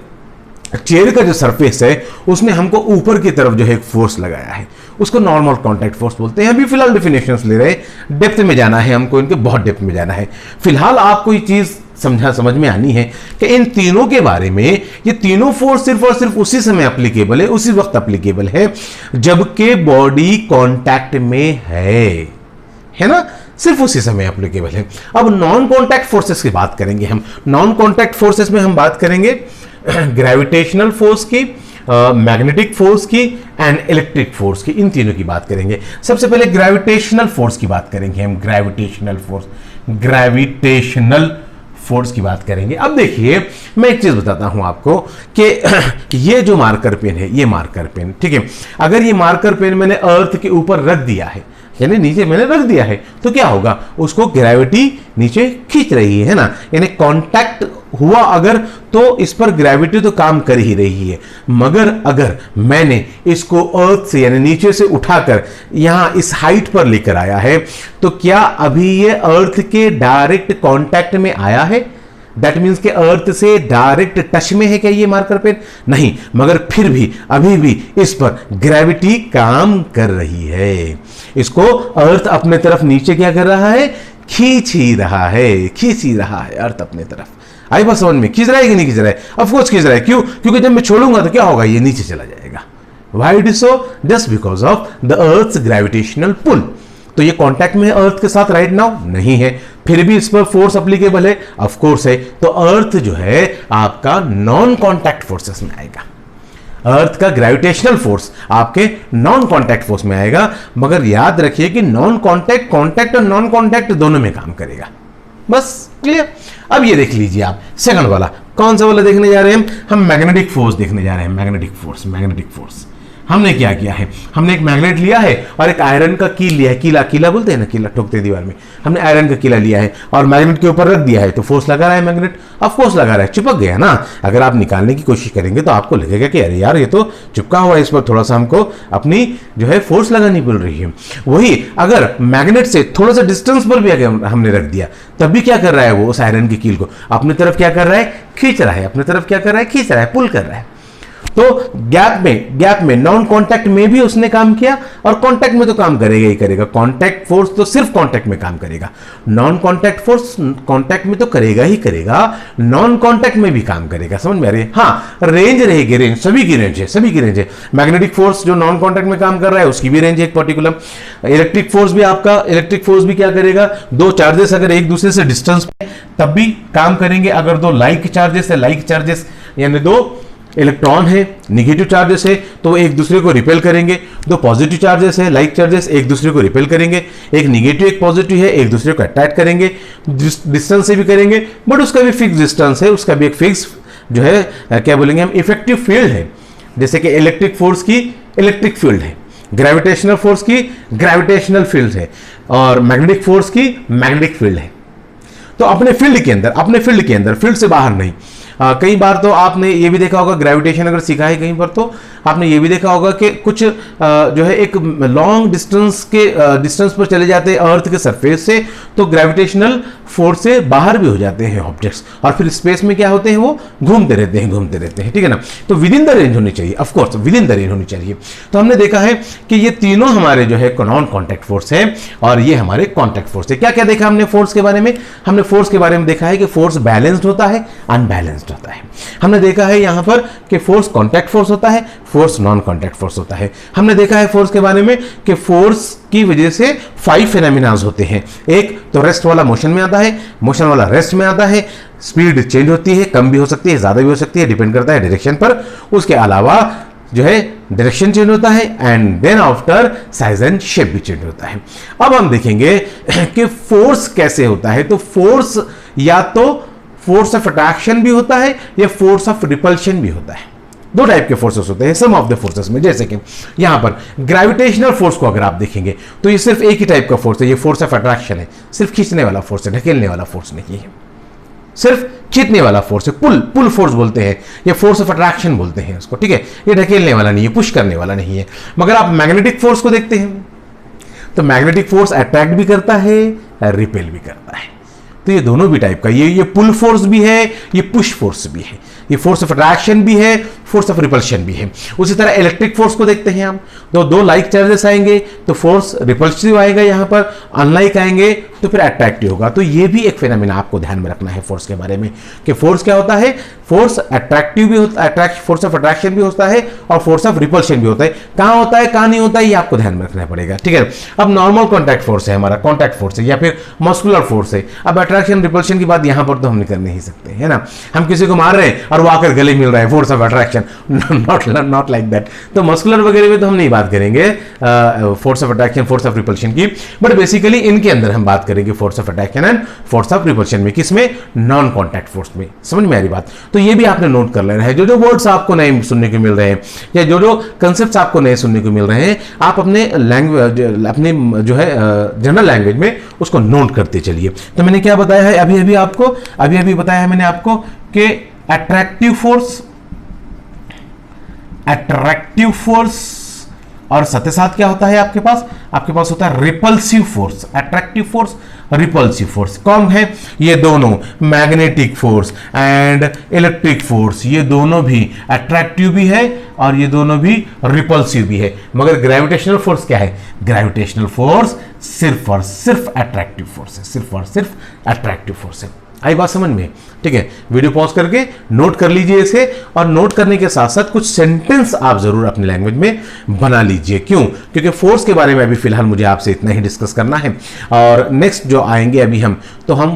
चेयर का जो सरफेस है उसने हमको ऊपर की तरफ जो है एक फोर्स लगाया है, उसको नॉर्मल कांटेक्ट फोर्स बोलते हैं। अभी फिलहाल डेफिनेशंस ले रहे हैं, डेप्थ में जाना है हमको, इनके बहुत डेप्थ में जाना है। फिलहाल आपको ये चीज समझ में आनी है कि इन तीनों के बारे में, ये तीनों फोर्स सिर्फ और सिर्फ उसी समय एप्लीकेबल है, उसी वक्त एप्लीकेबल है जबकि बॉडी कांटेक्ट में है ना, सिर्फ उसी समय एप्लीकेबल है। अब नॉन कांटेक्ट फोर्सेस की बात करेंगे हम। नॉन कांटेक्ट फोर्सेस में हम बात करेंगे ग्रेविटेशनल फोर्स की, मैग्नेटिक फोर्स की एंड इलेक्ट्रिक फोर्स की। इन तीनों की बात करेंगे। सबसे पहले ग्रेविटेशनल फोर्स की बात करेंगे हम। ग्रेविटेशनल फोर्स की बात करेंगे। अब देखिए, मैं एक चीज बताता हूं आपको कि ये जो मार्कर पेन है, ये मार्कर पेन, ठीक है, अगर ये मार्कर पेन मैंने अर्थ के ऊपर रख दिया है, यानी नीचे मैंने रख दिया है, तो क्या होगा? उसको ग्रेविटी नीचे खींच रही है ना, यानी कांटेक्ट हुआ अगर, तो इस पर ग्रेविटी तो काम कर ही रही है। मगर अगर मैंने इसको अर्थ से यानी नीचे से उठाकर यहां इस हाइट पर लेकर आया है, तो क्या अभी ये अर्थ के डायरेक्ट कांटेक्ट में आया है? दैट मीन्स के अर्थ से डायरेक्ट टच में है क्या ये मार्कर पेन? नहीं, मगर फिर भी अभी भी इस पर ग्रेविटी काम कर रही है। इसको अर्थ अपने तरफ नीचे क्या कर रहा है? खींच ही रहा है अर्थ अपने तरफ। आई बात समझ में? खींच रहा है कि नहीं खींच रहा है? ऑफकोर्स खींच रहा है। क्यों? क्योंकि जब मैं छोड़ूंगा तो क्या होगा? ये नीचे चला जाएगा। Why it is so? Just because of the earth's gravitational pull. तो ये कांटेक्ट में अर्थ के साथ राइट नाउ नहीं है, फिर भी इस पर फोर्स एप्लीकेबल है, ऑफ कोर्स है। तो अर्थ जो है आपका नॉन कांटेक्ट फोर्सेस में आएगा। अर्थ का ग्रेविटेशनल फोर्स आपके नॉन कांटेक्ट फोर्स में आएगा। मगर याद रखिए कि नॉन कांटेक्ट, कांटेक्ट और नॉन कांटेक्ट दोनों में काम करेगा। बस क्लियर? अब ये देख लीजिए आप, सेकंड वाला कौन सा वाला देखने जा रहे हैं हम? मैग्नेटिक फोर्स देखने जा रहे हैं। मैग्नेटिक फोर्स हमने क्या किया है? हमने एक मैग्नेट लिया है और एक आयरन का कील लिया है। कीला बोलते हैं ना, कीला ठोकते हैं दीवार में। हमने आयरन का कीला लिया है और मैग्नेट के ऊपर रख दिया है, तो फोर्स लगा रहा है मैग्नेट। ऑफ कोर्स लगा रहा है, चिपक गया ना। अगर आप निकालने की कोशिश करेंगे तो आपको लगेगा कि अरे यार ये तो चिपका हुआ है, इस पर थोड़ा सा हमको अपनी जो है फोर्स लगानी पड़ रही है। वही अगर मैग्नेट से थोड़ा सा डिस्टेंस पर भी अगर हमने रख दिया, तब भी क्या कर रहा है वो? उस आयरन की कील को अपनी तरफ क्या कर रहा है? खींच रहा है। अपनी तरफ क्या कर रहा है? खींच रहा है, पुल कर रहा है। तो गैप में नॉन कांटेक्ट में भी उसने काम किया और कांटेक्ट में तो काम करेगा ही करेगा। कांटेक्ट फोर्स तो सिर्फ कांटेक्ट में काम करेगा, नॉन कांटेक्ट फोर्स कांटेक्ट में तो करेगा ही करेगा, नॉन कांटेक्ट में भी काम करेगा। समझ में आ रही है? हाँ, रेंज रहेगी, रेंज सभी की रेंज है। मैग्नेटिक फोर्स जो नॉन कांटेक्ट में काम कर रहा है उसकी भी रेंज है एक पर्टिकुलर। इलेक्ट्रिक फोर्स भी क्या करेगा? दो चार्जेस अगर एक दूसरे से डिस्टेंस पे तब भी काम करेंगे। अगर दो लाइक चार्जेस यानी दो इलेक्ट्रॉन है, निगेटिव चार्जेस है, तो एक दूसरे को रिपेल करेंगे। दो पॉजिटिव चार्जेस है, लाइक चार्जेस, एक दूसरे को रिपेल करेंगे। एक निगेटिव एक पॉजिटिव है, एक दूसरे को अट्रैक्ट करेंगे। डिस्टेंस से भी करेंगे, बट उसका भी फिक्स डिस्टेंस है, उसका भी एक फिक्स जो है क्या बोलेंगे हम, इफेक्टिव फील्ड है। जैसे कि इलेक्ट्रिक फोर्स की इलेक्ट्रिक फील्ड है, ग्रेविटेशनल फोर्स की ग्रेविटेशनल फील्ड है, और मैग्नेटिक फोर्स की मैग्नेटिक फील्ड है। तो अपने फील्ड के अंदर, फील्ड से बाहर नहीं। कई बार तो आपने ये भी देखा होगा, ग्रेविटेशन अगर सीखा है कहीं पर, तो आपने ये भी देखा होगा कि कुछ जो है एक लॉन्ग डिस्टेंस पर चले जाते हैं अर्थ के सरफेस से, तो ग्रेविटेशनल फोर्स से बाहर भी हो जाते हैं ऑब्जेक्ट्स, और फिर स्पेस में क्या होते हैं? वो घूमते रहते हैं, ठीक है ना। तो विद इन द रेंज होनी चाहिए, of course with in the range होनी चाहिए। तो हमने देखा है कि ये तीनों हमारे जो है नॉन कॉन्टैक्ट फोर्स है और ये हमारे कॉन्टैक्ट फोर्स है। क्या क्या देखा हमने फोर्स के बारे में? हमने फोर्स के बारे में देखा है कि फोर्स बैलेंस्ड होता है, अनबैलेंस्ड होता है। हमने देखा है यहां पर कि फोर्स कॉन्टैक्ट फोर्स होता है, फोर्स नॉन कॉन्टैक्ट फोर्स होता है। हमने देखा है फोर्स के बारे में कि फोर्स की वजह से 5 फेनोमेनास होते हैं। एक तो रेस्ट वाला मोशन में आता है, मोशन वाला रेस्ट में आता है, स्पीड चेंज होती है, कम भी हो सकती है, ज्यादा भी हो सकती है, डिपेंड करता है डायरेक्शन पर। उसके अलावा जो है डायरेक्शन चेंज होता है, and then after size and shape भी चेंज होता है। अब हम देखेंगे कि फोर्स कैसे होता है। तो फोर्स या तो फोर्स ऑफ अट्रैक्शन भी होता है या फोर्स ऑफ रिपल्शन भी होता है। दो टाइप के फोर्सेस होते हैं सम ऑफ द फोर्सेस में। जैसे कि यहां पर ग्रेविटेशनल फोर्स को अगर आप देखेंगे तो ये सिर्फ एक ही टाइप का फोर्स है, ये फोर्स ऑफ अट्रैक्शन है, सिर्फ खींचने वाला फोर्स है, ढकेलने वाला फोर्स नहीं है, सिर्फ खींचने वाला फोर्स है। पुल फोर्स बोलते हैं या फोर्स ऑफ अट्रैक्शन बोलते हैं उसको, ठीक है। ये ढकेलने वाला नहीं है, पुश करने वाला नहीं है। मगर आप मैग्नेटिक फोर्स को देखते हैं तो मैग्नेटिक फोर्स अट्रैक्ट भी करता है, रिपेल भी करता है। तो ये दोनों भी टाइप का, ये पुल फोर्स भी है, ये पुश फोर्स भी है, ये फोर्स ऑफ अट्रैक्शन भी है, फोर्स ऑफ रिपल्शन भी है। उसी तरह इलेक्ट्रिक फोर्स को देखते हैं हम, तो दो लाइक चार्जेस आएंगे तो फोर्स रिपल्सिव आएगा, यहां पर अनलाइक आएंगे तो फिर अट्रैक्टिव होगा। तो ये भी एक फिनोमेना आपको ध्यान में रखना है फोर्स के बारे में, कि फोर्स क्या होता है, फोर्स अट्रैक्टिव भी होता है, फोर्स ऑफ अट्रैक्शन भी होता है और फोर्स ऑफ रिपल्शन भी होता है। कहां होता है कहां नहीं होता है, ये आपको ध्यान में रखना पड़ेगा, ठीक है। अब नॉर्मल कॉन्टैक्ट फोर्स है हमारा, कॉन्टैक्ट फोर्स है या फिर मस्कुलर फोर्स है। अब अट्रैक्शन रिपल्शन की बात यहां पर तो हम नहीं कर नहीं सकते, है ना। हम किसी को मार रहे हैं और वो आकर गले मिल रहा है, force of attraction, not like that. तो मस्कुलर वगैरह में तो हम नहीं बात करेंगे force of attraction, force of repulsion की, बट बेसिकली इनके अंदर हम बात करेंगे force of attraction and force of repulsion में, किसमें, नॉन कॉन्टैक्ट फोर्स में। समझ में आ रही बात। तो ये भी आपने नोट कर लेना है, जो जो वर्ड्स आपको नए सुनने को मिल रहे हैं या जो जो कंसेप्ट आपको नए सुनने को मिल रहे हैं, आप अपने लैंग्वेज, अपने जो है जनरल लैंग्वेज में उसको नोट करते चलिए। तो मैंने क्या बताया है अभी अभी बताया है मैंने आपको कि अट्रैक्टिव फोर्स और साथ ही साथ क्या होता है आपके पास होता है repulsive force. Attractive force, repulsive force कौन है, ये दोनों, magnetic force and electric force, ये दोनों भी अट्रैक्टिव भी है और ये दोनों भी रिपल्सिव भी है। मगर ग्रेविटेशनल फोर्स क्या है, ग्रेविटेशनल फोर्स सिर्फ और सिर्फ अट्रैक्टिव फोर्स है, सिर्फ और सिर्फ अट्रैक्टिव फोर्स है। आई बात समझ में, ठीक है। वीडियो पॉज करके नोट कर लीजिए इसे, और नोट करने के साथ साथ कुछ सेंटेंस आप जरूर अपनी लैंग्वेज में बना लीजिए। क्यों, क्योंकि फोर्स के बारे में अभी फिलहाल मुझे आपसे इतना ही डिस्कस करना है, और नेक्स्ट जो आएंगे अभी हम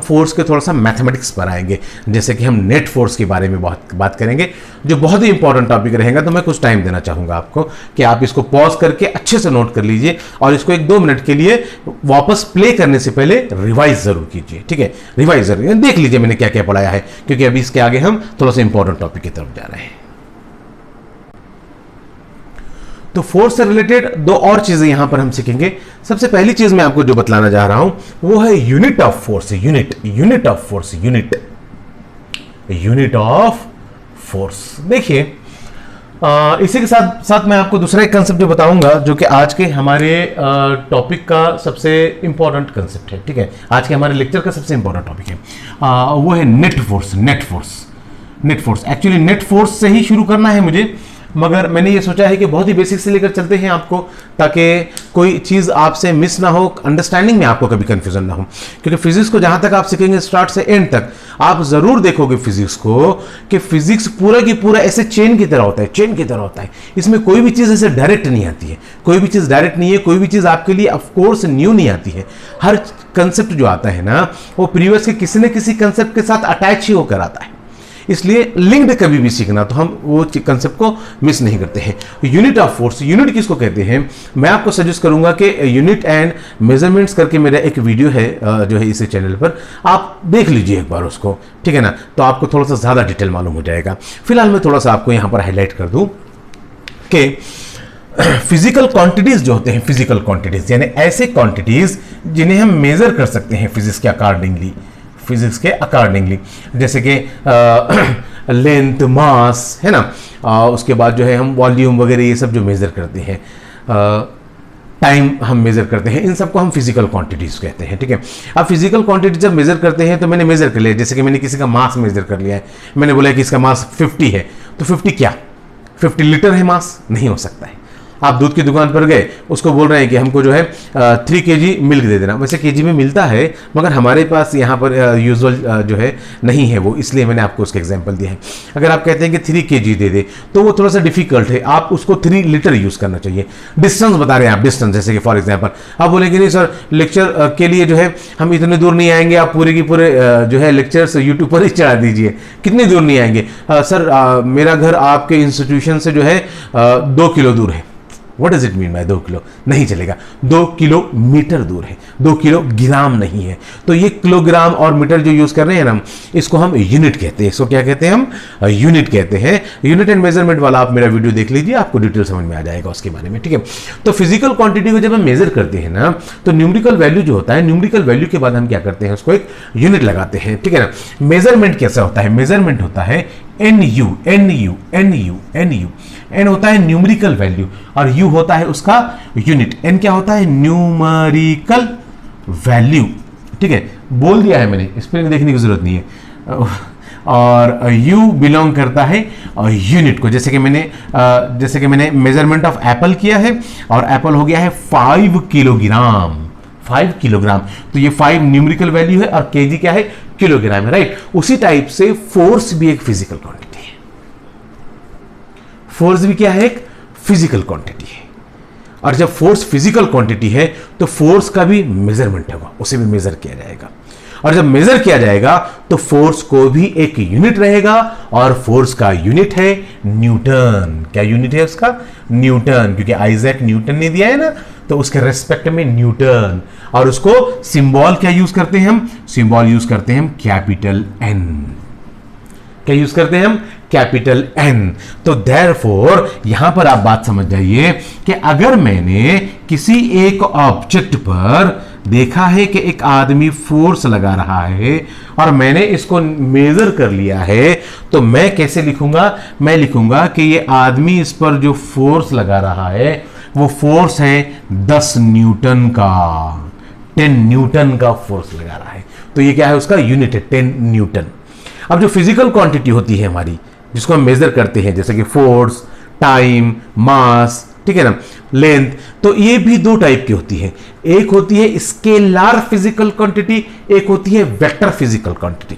फोर्स के थोड़ा सा मैथमेटिक्स पर आएंगे, जैसे कि हम नेट फोर्स के बारे में बहुत बात करेंगे, जो बहुत ही इंपॉर्टेंट टॉपिक रहेगा। तो मैं कुछ टाइम देना चाहूंगा आपको कि आप इसको पॉज करके अच्छे से नोट कर लीजिए, और इसको 1-2 मिनट के लिए वापस प्ले करने से पहले रिवाइज जरूर कीजिए, ठीक है। रिवाइज जरूर देख लीजिए मैंने क्या क्या पढ़ाया है, क्योंकि अभी इसके आगे हम थोड़ा सा इंपॉर्टेंट टॉपिक की तरफ जा रहे हैं। तो फोर्स से रिलेटेड 2 और चीजें यहां पर हम सीखेंगे। सबसे पहली चीज मैं आपको जो बतलाना चाह रहा हूं वो है unit of force. Unit of force, unit of force. देखिए, इसी के साथ साथ मैं आपको दूसरा एक कंसेप्ट जो बताऊंगा, जो कि आज के हमारे टॉपिक का सबसे इंपॉर्टेंट कंसेप्ट है, ठीक है। आज के हमारे लेक्चर का सबसे इंपॉर्टेंट टॉपिक है, वो है net force. Actually net force से ही शुरू करना है मुझे, मगर मैंने ये सोचा है कि बहुत ही बेसिक से लेकर चलते हैं आपको, ताकि कोई चीज़ आपसे मिस ना हो, अंडरस्टैंडिंग में आपको कभी कंफ्यूजन ना हो। क्योंकि फिजिक्स को जहां तक आप सीखेंगे स्टार्ट से एंड तक, आप जरूर देखोगे फिजिक्स को कि फिजिक्स पूरा की पूरा ऐसे चेन की तरह होता है। इसमें कोई भी चीज़ ऐसे डायरेक्ट नहीं आती है, कोई भी चीज़ आपके लिए ऑफकोर्स न्यू नहीं आती है। हर कंसेप्ट जो आता है ना, वो प्रीवियस के किसी न किसी कंसेप्ट के साथ अटैच ही होकर आता है। इसलिए लिंक्ड कभी भी सीखना, तो हम वो कंसेप्ट को मिस नहीं करते हैं। यूनिट ऑफ फोर्स, यूनिट किसको कहते हैं, मैं आपको सजेस्ट करूंगा कि यूनिट एंड मेजरमेंट्स करके मेरा एक वीडियो है जो है इसी चैनल पर, आप देख लीजिए एक बार उसको, ठीक है ना। तो आपको थोड़ा सा ज़्यादा डिटेल मालूम हो जाएगा। फिलहाल मैं थोड़ा सा आपको यहाँ पर हाईलाइट कर दूँ कि फिजिकल क्वांटिटीज जो होते हैं, फिजिकल क्वांटिटीज यानी ऐसे क्वांटिटीज जिन्हें हम मेजर कर सकते हैं फिजिक्स के अकॉर्डिंगली, जैसे कि लेंथ, मास, है ना। उसके बाद जो है हम वॉल्यूम वगैरह ये सब जो मेजर करते हैं, टाइम हम मेजर करते हैं, इन सबको हम फिजिकल क्वांटिटीज कहते हैं, ठीक है। अब फिजिकल क्वांटिटी जब मेजर करते हैं तो मैंने मेजर कर लिया, जैसे कि मैंने किसी का मास मेजर कर लिया है, मैंने बोला कि इसका मास 50 है, तो 50 क्या, 50 लीटर है मास, नहीं हो सकता है। आप दूध की दुकान पर गए, उसको बोल रहे हैं कि हमको जो है 3 kg मिल्क दे देना। वैसे kg में मिलता है, मगर हमारे पास यहाँ पर यूजुअल जो है नहीं है वो, इसलिए मैंने आपको उसका एग्जांपल दिया है। अगर आप कहते हैं कि 3 kg दे दे, तो वो थोड़ा सा डिफिकल्ट है, आप उसको 3 लीटर यूज़ करना चाहिए। डिस्टेंस बता रहे हैं आप, डिस्टेंस, जैसे कि फॉर एग्जाम्पल आप बोलेंगे नहीं सर लेक्चर के लिए जो है हम इतने दूर नहीं आएंगे, आप पूरे की पूरे जो है लेक्चर्स यूट्यूब पर ही चढ़ा दीजिए। कितनी दूर नहीं आएंगे सर, मेरा घर आपके इंस्टीट्यूशन से जो है 2 किलो दूर है। What does it mean by 2 kilo? नहीं चलेगा, 2 किलोमीटर दूर है, 2 किलोग्राम नहीं है। तो ये किलोग्राम और मीटर जो यूज कर रहे हैं ना, इसको हम यूनिट कहते हैं। इसको क्या कहते हैं हम? यूनिट कहते हैं। यूनिट एंड मेजरमेंट वाला आप मेरा वीडियो देख लीजिए, आपको डिटेल समझ में आ जाएगा उसके बारे में, ठीक है। तो फिजिकल क्वांटिटी को जब हम मेजर करते हैं ना, तो न्यूमेरिकल वैल्यू जो होता है, न्यूमेरिकल वैल्यू के बाद हम क्या करते हैं, उसको एक यूनिट लगाते हैं, ठीक है ना। मेजरमेंट कैसा होता है? मेजरमेंट होता है NU। एन होता है न्यूमेरिकल वैल्यू और यू होता है उसका यूनिट। एन क्या होता है? Numerical value. ठीक है, बोल दिया है मैंने, इस पर देखने की जरूरत नहीं है। और यू बिलोंग करता है यूनिट को। जैसे कि मैंने मेजरमेंट ऑफ एप्पल किया है और एप्पल हो गया है 5 किलोग्राम। 5 किलोग्राम, तो ये 5 न्यूमेरिकल वैल्यू है और केजी क्या है? किलोग्राम है, राइट। उसी टाइप से फोर्स भी एक फिजिकल क्वांटिटी है। फोर्स भी क्या है? एक फिजिकल क्वांटिटी है। और जब फोर्स फिजिकल क्वांटिटी है तो फोर्स का भी मेजरमेंट होगा, उसे भी मेजर किया जाएगा। और जब मेजर किया जाएगा तो फोर्स को भी एक यूनिट रहेगा और फोर्स का यूनिट है न्यूटन। क्या यूनिट है उसका? न्यूटन, क्योंकि आइजैक न्यूटन ने दिया है ना, तो उसके रेस्पेक्ट में न्यूटन। और उसको सिंबल क्या यूज करते हैं हम? सिंबल यूज करते हैं हम कैपिटल एन। क्या यूज करते हैं हम? Capital N. तो देयरफॉर यहां पर आप बात समझ जाइए कि अगर मैंने किसी एक ऑब्जेक्ट पर देखा है कि एक आदमी फोर्स लगा रहा है और मैंने इसको मेजर कर लिया है, तो मैं कैसे लिखूंगा? मैं लिखूंगा कि ये आदमी इस पर जो फोर्स लगा रहा है वो फोर्स है 10 न्यूटन का, 10 न्यूटन का फोर्स लगा रहा है। तो ये क्या है? उसका यूनिट है 10 न्यूटन। अब जो फिजिकल क्वांटिटी होती है हमारी, जिसको हम मेजर करते हैं, जैसे कि फोर्स, टाइम, मास, ठीक है ना, लेंथ, तो ये भी दो टाइप की होती है। एक होती है स्केलर फिजिकल क्वांटिटी, एक होती है वेक्टर फिजिकल क्वांटिटी।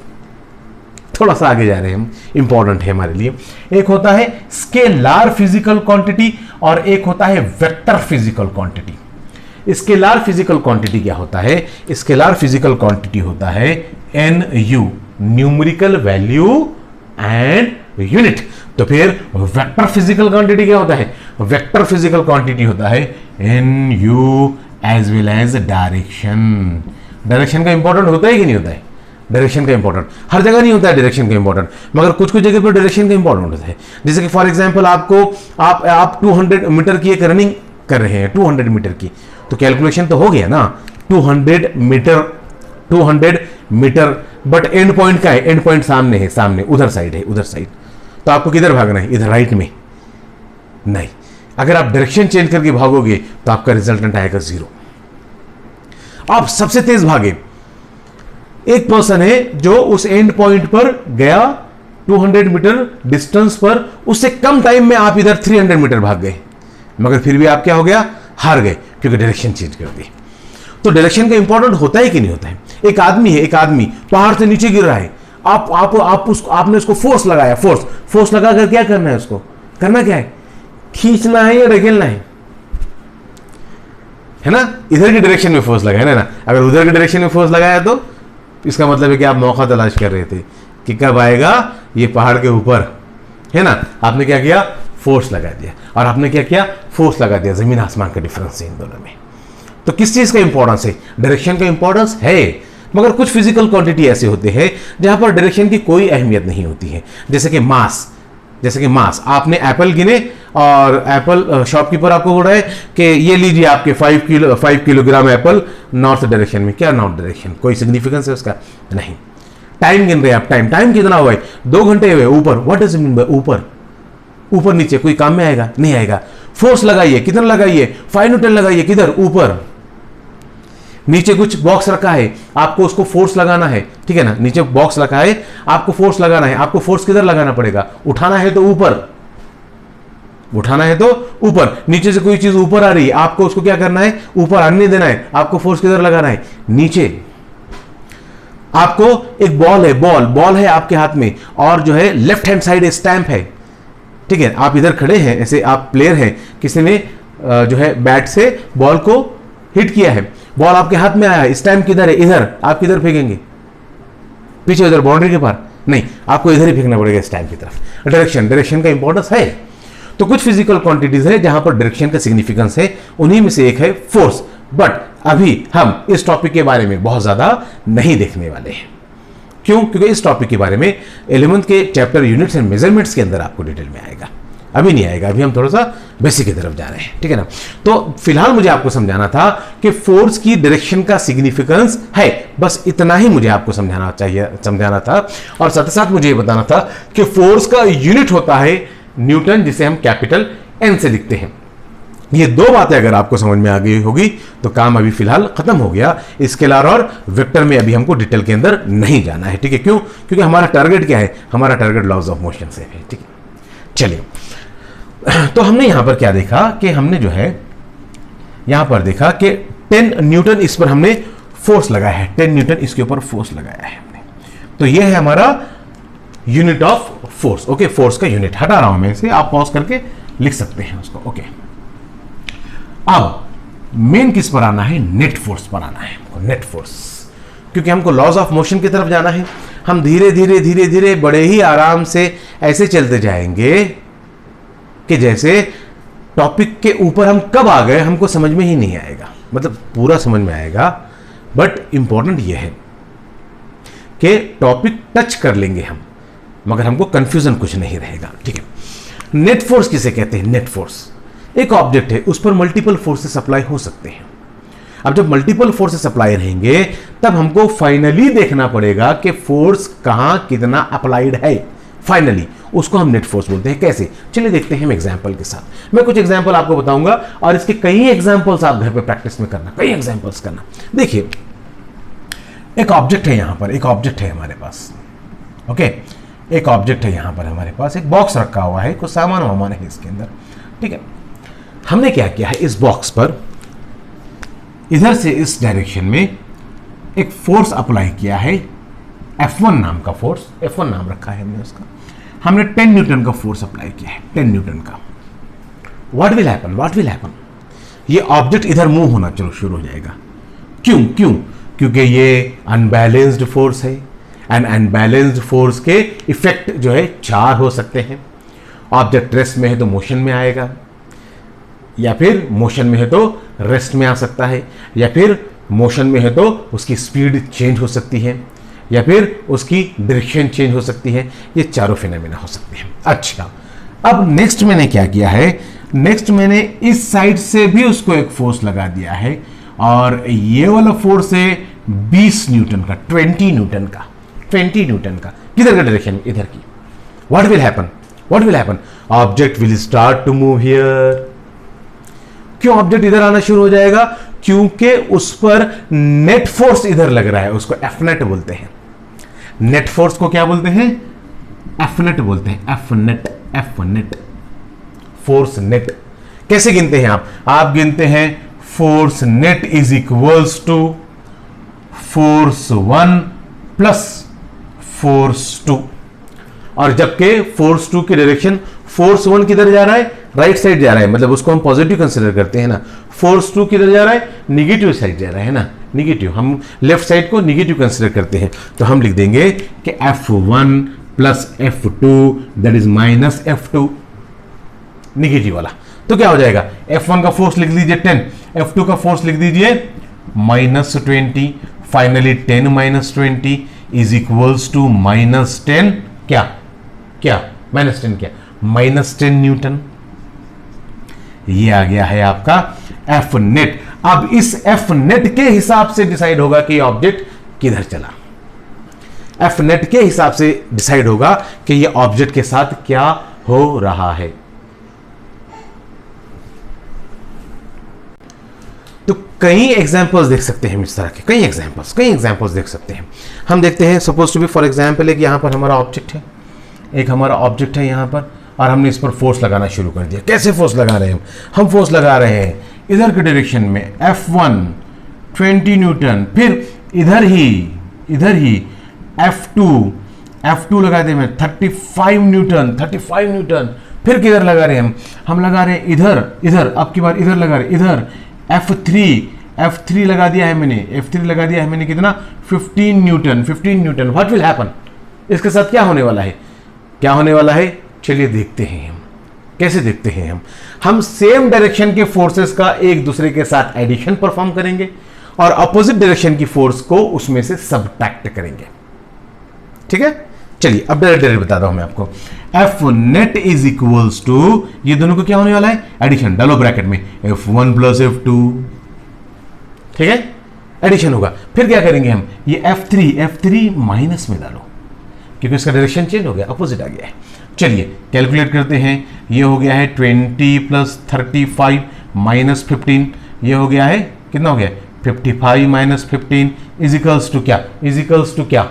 थोड़ा सा आगे जा रहे हैं हम, इंपॉर्टेंट है हमारे लिए। एक होता है स्केलर फिजिकल क्वांटिटी और एक होता है vector physical quantity. Scalar physical quantity क्या होता है? स्केलर फिजिकल क्वांटिटी होता है NU, numerical value and unit. तो फिर वेक्टर फिजिकल क्वांटिटी क्या होता है? वेक्टर फिजिकल क्वांटिटी होता है NU as well as direction. Direction का इंपॉर्टेंट होता है कि नहीं होता है? डायरेक्शन का इंपॉर्टेंट हर जगह नहीं होता है, डायरेक्शन का इंपॉर्टेंट, मगर कुछ कुछ जगह पर डायरेक्शन का इंपॉर्टेंट होता है। जैसे कि फॉर एग्जांपल आप 200 मीटर की एक रनिंग कर रहे हैं, 200 मीटर की, तो कैलकुलेशन तो हो गया ना, 200 मीटर, बट एंड पॉइंट का है? एंड पॉइंट सामने है, सामने उधर साइड है, उधर साइड। तो आपको किधर भागना है? इधर राइट में नहीं। अगर आप डायरेक्शन चेंज करके भागोगे तो आपका रिजल्टेंट आएगा 0। आप सबसे तेज भागे, एक पर्सन है जो उस एंड पॉइंट पर गया 200 मीटर डिस्टेंस पर, उससे कम टाइम में आप इधर 300 मीटर भाग गए, मगर फिर भी आप क्या हो गया? हार गए, क्योंकि डायरेक्शन चेंज कर दी। तो डायरेक्शन का इंपॉर्टेंट होता है कि नहीं होता है? एक आदमी पहाड़ से नीचे गिर रहा है, आपने उसको फोर्स लगाया, फोर्स लगा कर क्या करना है? उसको करना क्या है? खींचना है या ढकेलना है ना? इधर की डायरेक्शन में फोर्स लगाया ना। अगर उधर की डायरेक्शन में फोर्स लगाया तो इसका मतलब है कि आप मौका तलाश कर रहे थे कि कब आएगा ये पहाड़ के ऊपर, है ना। आपने क्या किया? फोर्स लगा दिया। और आपने क्या किया? फोर्स लगा दिया। जमीन आसमान का डिफरेंस है इन दोनों में। तो किस चीज का इंपॉर्टेंस है? डायरेक्शन का इंपॉर्टेंस है, मगर कुछ फिजिकल क्वांटिटी ऐसे होते हैं जहां पर डायरेक्शन की कोई अहमियत नहीं होती है। जैसे कि मास, आपने एप्पल गिने और एप्पल शॉपकीपर आपको बोल रहा है कि ये लीजिए आपके 5 किलोग्राम एप्पल नॉर्थ डायरेक्शन में। क्या नॉर्थ डायरेक्शन? कोई सिग्निफिकेंस है उसका? नहीं। टाइम गिन रहे आप, टाइम कितना हुआ है? 2 घंटे हुए। ऊपर, what does it mean by ऊपर नीचे कोई काम में आएगा? नहीं आएगा। फोर्स लगाइए, कितना लगाइए? 5 न्यूटन लगाइए। किधर? ऊपर। नीचे कुछ बॉक्स रखा है, आपको उसको फोर्स लगाना है, ठीक है ना। नीचे बॉक्स रखा है, आपको फोर्स लगाना है। आपको फोर्स किधर लगाना पड़ेगा? उठाना है तो ऊपर। नीचे से कोई चीज ऊपर आ रही है, आपको उसको क्या करना है? ऊपर आने देना है। आपको फोर्स किधर लगाना है? नीचे। आपको एक बॉल है आपके हाथ में, और जो है लेफ्ट हैंड साइड स्टैंप है, ठीक है। आप इधर खड़े हैं, ऐसे आप प्लेयर हैं, किसी ने जो है बैट से बॉल को हिट किया है, बॉल आपके हाथ में आया है, स्टैंप किधर है? इधर। आप किधर फेंकेंगे? पीछे उधर बाउंड्री के पार? नहीं, आपको इधर ही फेंकना पड़ेगा, स्टैंप की तरफ। डायरेक्शन का इंपॉर्टेंस है। तो कुछ फिजिकल क्वांटिटीज है जहां पर डायरेक्शन का सिग्निफिकेंस है, उन्हीं में से एक है फोर्स। बट अभी हम इस टॉपिक के बारे में बहुत ज्यादा नहीं देखने वाले हैं। क्यों? क्योंकि इस टॉपिक के बारे में 11th के चैप्टर यूनिट्स एंड मेजरमेंट्स के अंदर आपको डिटेल में आएगा, अभी नहीं आएगा। अभी हम थोड़ा सा बेसिक की तरफ जा रहे हैं, ठीक है ना। तो फिलहाल मुझे आपको समझाना था कि फोर्स की डायरेक्शन का सिग्निफिकेंस है, बस इतना ही मुझे आपको समझाना था। और साथ ही साथ मुझे ये बताना था कि फोर्स का यूनिट होता है न्यूटन, जिसे हम कैपिटल एन से लिखते हैं। ये दो बातें अगर आपको समझ में आ गई होगी तो काम अभी फिलहाल खत्म हो गया। स्केलर और वेक्टर में अभी हमको डिटेल के अंदर नहीं जाना है, ठीक है। क्यों? क्योंकि हमारा टारगेट क्या है? हमारा टारगेट लॉज ऑफ मोशन से है, ठीक है। चलिए, तो हमने यहां पर क्या देखा कि हमने जो है यहां पर देखा कि 10 न्यूटन इस पर हमने फोर्स लगाया है, 10 न्यूटन इसके ऊपर फोर्स लगाया है हमने। तो ये है हमारा unit of force. Okay, force का यूनिट हटा रहा हूं मैं इसे, आप पॉज करके लिख सकते हैं उसको। ओके, अब मेन किस पर आना है? नेट फोर्स पर आना है हमको, नेट फोर्स। क्योंकि हमको लॉज ऑफ मोशन की तरफ जाना है। हम धीरे धीरे धीरे धीरे बड़े ही आराम से ऐसे चलते जाएंगे कि जैसे टॉपिक के ऊपर हम कब आ गए हमको समझ में ही नहीं आएगा, मतलब पूरा समझ में आएगा, बट इंपॉर्टेंट यह है कि टॉपिक टच कर लेंगे हम, मगर हमको कंफ्यूजन कुछ नहीं रहेगा, ठीक है। नेट फोर्स किसे कहते हैं? नेट फोर्स एक ऑब्जेक्ट है, उस पर मल्टीपल फोर्सेस अप्लाई हो सकते हैं। अब जब मल्टीपल फोर्सेस अप्लाई रहेंगे तब हमको फाइनली देखना पड़ेगा कि फोर्स कहां कितना अप्लाइड है। फाइनली उसको हम नेट फोर्स बोलते हैं। कैसे? चलिए देखते हैं हम एग्जांपल के साथ। मैं कुछ एग्जांपल आपको बताऊंगा और इसके कई एग्जांपल्स आप घर पे प्रैक्टिस में करना, कई एग्जांपल्स करना। देखिए, एक ऑब्जेक्ट है यहां पर, एक ऑब्जेक्ट है हमारे पास। ओके, एक ऑब्जेक्ट है यहां पर हमारे पास, एक बॉक्स रखा हुआ है, कुछ सामान वामान है इसके अंदर, ठीक है। हमने क्या किया है, इस बॉक्स पर इधर से इस डायरेक्शन में एक फोर्स अप्लाई किया है, F1 नाम का फोर्स, F1 नाम रखा है हमने उसका। हमने 10 न्यूटन का फोर्स अप्लाई किया है, 10 न्यूटन का। What will happen? What will happen? ये ऑब्जेक्ट इधर मूव होना शुरू हो जाएगा। क्यों? क्योंकि ये अनबैलेंस्ड फोर्स है, एंड अनबैलेंस्ड फोर्स के इफेक्ट जो है 4 हो सकते हैं। ऑब्जेक्ट रेस्ट में है तो मोशन में आएगा, या फिर मोशन में है तो रेस्ट में आ सकता है, या फिर मोशन में है तो उसकी स्पीड चेंज हो सकती है, या फिर उसकी डायरेक्शन चेंज हो सकती है। ये चारों फिनोमेना हो सकते हैं। अच्छा, अब नेक्स्ट मैंने क्या किया है, नेक्स्ट मैंने इस साइड से भी उसको एक फोर्स लगा दिया है, और ये वाला फोर्स है 20 न्यूटन का, 20 न्यूटन का, 20 न्यूटन का। किधर का डायरेक्शन? इधर की। What will happen? What will happen? Object will start to move here. क्यों ऑब्जेक्ट इधर आना शुरू हो जाएगा? क्योंकि उस पर नेट फोर्स इधर लग रहा है, उसको एफ नेट बोलते हैं। नेट फोर्स को क्या बोलते हैं? एफ नेट बोलते हैं, F net, F net, force net. कैसे गिनते हैं आप गिनते हैं force net is equals to force 1 plus force 2, और जबकि फोर्स 2 की डायरेक्शन फोर्स 1 किधर जा रहा है? राइट साइड जा रहा है, मतलब उसको हम पॉजिटिव कंसीडर करते हैं ना। फोर्स 2 किधर जा रहा है? निगेटिव साइड जा रहा है ना, निगेटिव। हम लेफ्ट साइड को निगेटिव कंसीडर करते हैं, तो हम लिख देंगे कि F1 plus F2 that is minus F2, negative वाला। तो क्या हो जाएगा? F1 का फोर्स लिख लीजिए 10, F2 का फोर्स लिख दीजिए -20, फाइनली 10 - 20 इज इक्वल्स टू -10 क्या -10 क्या? -10 न्यूटन। ये आ गया है आपका एफ नेट। अब इस एफ नेट के हिसाब से डिसाइड होगा कि ऑब्जेक्ट किधर चला। एफ नेट के हिसाब से डिसाइड होगा कि ये ऑब्जेक्ट के साथ क्या हो रहा है। तो कई एग्जांपल्स देख सकते हैं हम इस तरह के, कई एग्जांपल्स देख सकते हैं। हम देखते हैं, suppose to be for example, एक यहां पर हमारा ऑब्जेक्ट है, एक हमारा ऑब्जेक्ट है यहां पर, और हमने इस पर फोर्स लगाना शुरू कर दिया। कैसे फोर्स लगा रहे हैं हम फोर्स लगा रहे हैं इधर के डायरेक्शन में, F1 20 न्यूटन, फिर इधर ही F2 लगा दे में 35 न्यूटन, फिर किधर लगा रहे हैं हम लगा रहे हैं इधर, अब की बार इधर लगा रहे, इधर F3 लगा दिया है मैंने, कितना? 15 न्यूटन। What will happen? इसके साथ क्या होने वाला है? चलिए देखते हैं हम कैसे देखते हैं। हम सेम डायरेक्शन के फोर्सेस का एक दूसरे के साथ एडिशन परफॉर्म करेंगे और अपोजिट डायरेक्शन की फोर्स को उसमें से सबट्रैक्ट करेंगे, ठीक है। चलिए अब डायरेक्ट बताता हूं मैं आपको। F net is equals to, ये दोनों को क्या होने वाला है? एडिशन। डालो ब्रैकेट में F1 प्लस F2, ठीक है, एडिशन होगा। फिर क्या करेंगे हम? ये F3 माइनस में डालो, क्योंकि इसका डायरेक्शन चेंज हो गया, अपोजिट आ गया है। चलिए कैलकुलेट करते हैं। ये हो गया है 20 प्लस 35 माइनस 15, ये हो गया है कितना हो गया 55 माइनस 15 इजिकल्स टू क्या, इजिकल्स टू क्या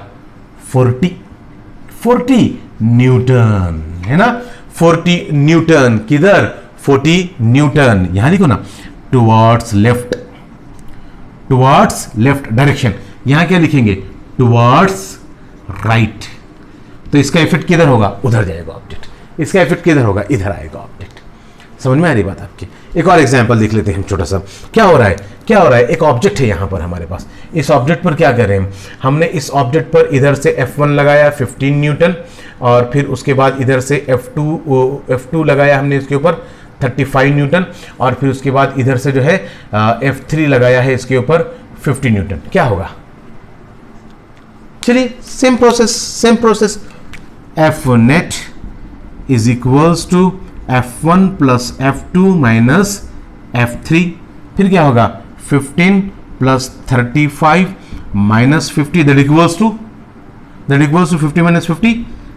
40 न्यूटन, है ना। 40 न्यूटन किधर, 40 न्यूटन यहां लिखो ना, towards left, towards left direction. यहां क्या लिखेंगे, टुवर्ड्स राइट। तो इसका इफेक्ट किधर होगा, उधर जाएगा ऑब्जेक्ट। इसका इफेक्ट किधर होगा, इधर आएगा ऑब्जेक्ट। समझ में आ रही बात आपकी। एक और एग्जांपल देख लेते हैं हम छोटा सा। क्या हो रहा है, क्या हो रहा है, एक ऑब्जेक्ट है यहां पर हमारे पास। इस ऑब्जेक्ट पर क्या कर रहे हैं हमने, इस ऑब्जेक्ट पर इधर से F1 लगाया 15 न्यूटन, और फिर उसके बाद इधर से F2 लगाया हमने इसके ऊपर 35 न्यूटन, और फिर उसके बाद इधर से जो है F3 लगाया है इसके ऊपर 50 न्यूटन। क्या होगा, चलिए same process F net is equals to F1 plus F2 minus F3, फिर क्या होगा 15 plus 35 minus 50 that equals to 50 minus 50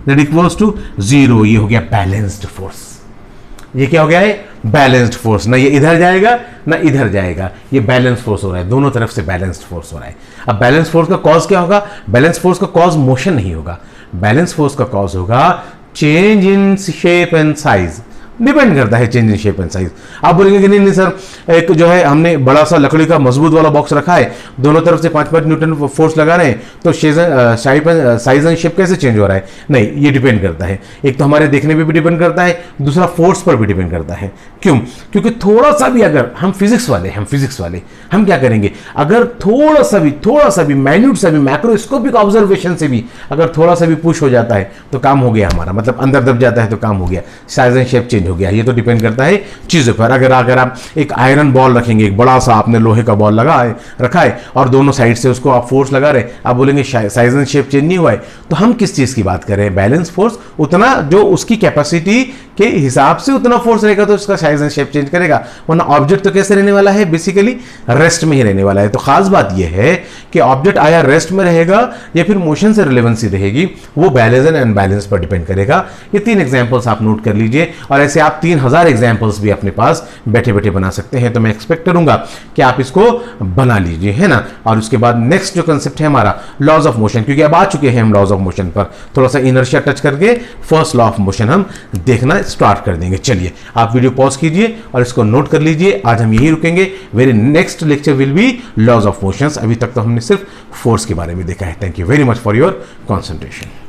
that equals to 0। ये हो गया बैलेंस्ड फोर्स। ये क्या हो गया है, बैलेंस्ड फोर्स। ना ये इधर जाएगा ना इधर जाएगा, ये बैलेंस फोर्स हो रहा है, दोनों तरफ से बैलेंस्ड फोर्स हो रहा है। अब बैलेंस फोर्स का कॉज क्या होगा, बैलेंस फोर्स का कॉज मोशन नहीं होगा, बैलेंस फोर्स का कॉज होगा change in shape and size. Depend करता है change in shape and size. आप बोलेंगे कि नहीं सर, एक जो है हमने बड़ा सा लकड़ी का मजबूत वाला बॉक्स रखा है, दोनों तरफ से 5-5 न्यूटन फोर्स लगा रहे हैं, तो साइज एंड शेप कैसे चेंज हो रहा है। नहीं, ये डिपेंड करता है, एक तो हमारे देखने पे भी डिपेंड करता है, दूसरा फोर्स पर भी डिपेंड करता है। क्यों, क्योंकि थोड़ा सा भी अगर हम फिजिक्स वाले हम क्या करेंगे, अगर थोड़ा सा भी माइन्यूट सा भी मैक्रोस्कोपिक ऑब्जर्वेशन से भी अगर थोड़ा सा भी पुश हो जाता है तो काम हो गया हमारा, मतलब अंदर दब जाता है तो काम हो गया, साइज एंड शेप चेंज हो गया। ये तो डिपेंड करता है चीजों पर। अगर आप एक आयरन बॉल रखेंगे, एक बड़ा सा आपने लोहे का बॉल रखा है और दोनों साइड से उसको आप फोर्स लगा रहे, आप बोलेंगे साइज एंड शेप चेंज नहीं हुआ है, तो हम किस चीज की बात कर रहे हैं, बैलेंस फोर्स। उतना जो उसकी कैपेसिटी के हिसाब से उतना फोर्स रहेगा तो उसका साइज एंड शेप चेंज करेगा, वरना ऑब्जेक्ट तो कैसे रहने वाला है, बेसिकली रेस्ट में ही रहने वाला है। तो खास बात यह है कि ऑब्जेक्ट आया रेस्ट में रहेगा या फिर मोशन से रिलेवेंसी रहेगी, वो बैलेंस एंड अनबैलेंस पर डिपेंड करेगा। ये 3 एग्जांपल्स आप नोट कर लीजिए, और ऐसे आप 3000 एग्जांपल्स भी अपने पास बैठे बैठे बना सकते हैं। तो मैं एक्सपेक्ट करूंगा कि आप इसको बना लीजिए, है ना। और उसके बाद नेक्स्ट जो कंसेप्ट है हमारा लॉज ऑफ मोशन, क्योंकि अब आ चुके हैं हम लॉज ऑफ मोशन पर, थोड़ा सा इनर्शिया टच करके फर्स्ट लॉ ऑफ मोशन हम देखना स्टार्ट कर देंगे। चलिए आप वीडियो पॉज कीजिए और इसको नोट कर लीजिए। आज हम यही रुकेंगे। Very next lecture will be laws of motions. अभी तक तो हमने सिर्फ फोर्स के बारे में देखा है। Thank you very much for your concentration.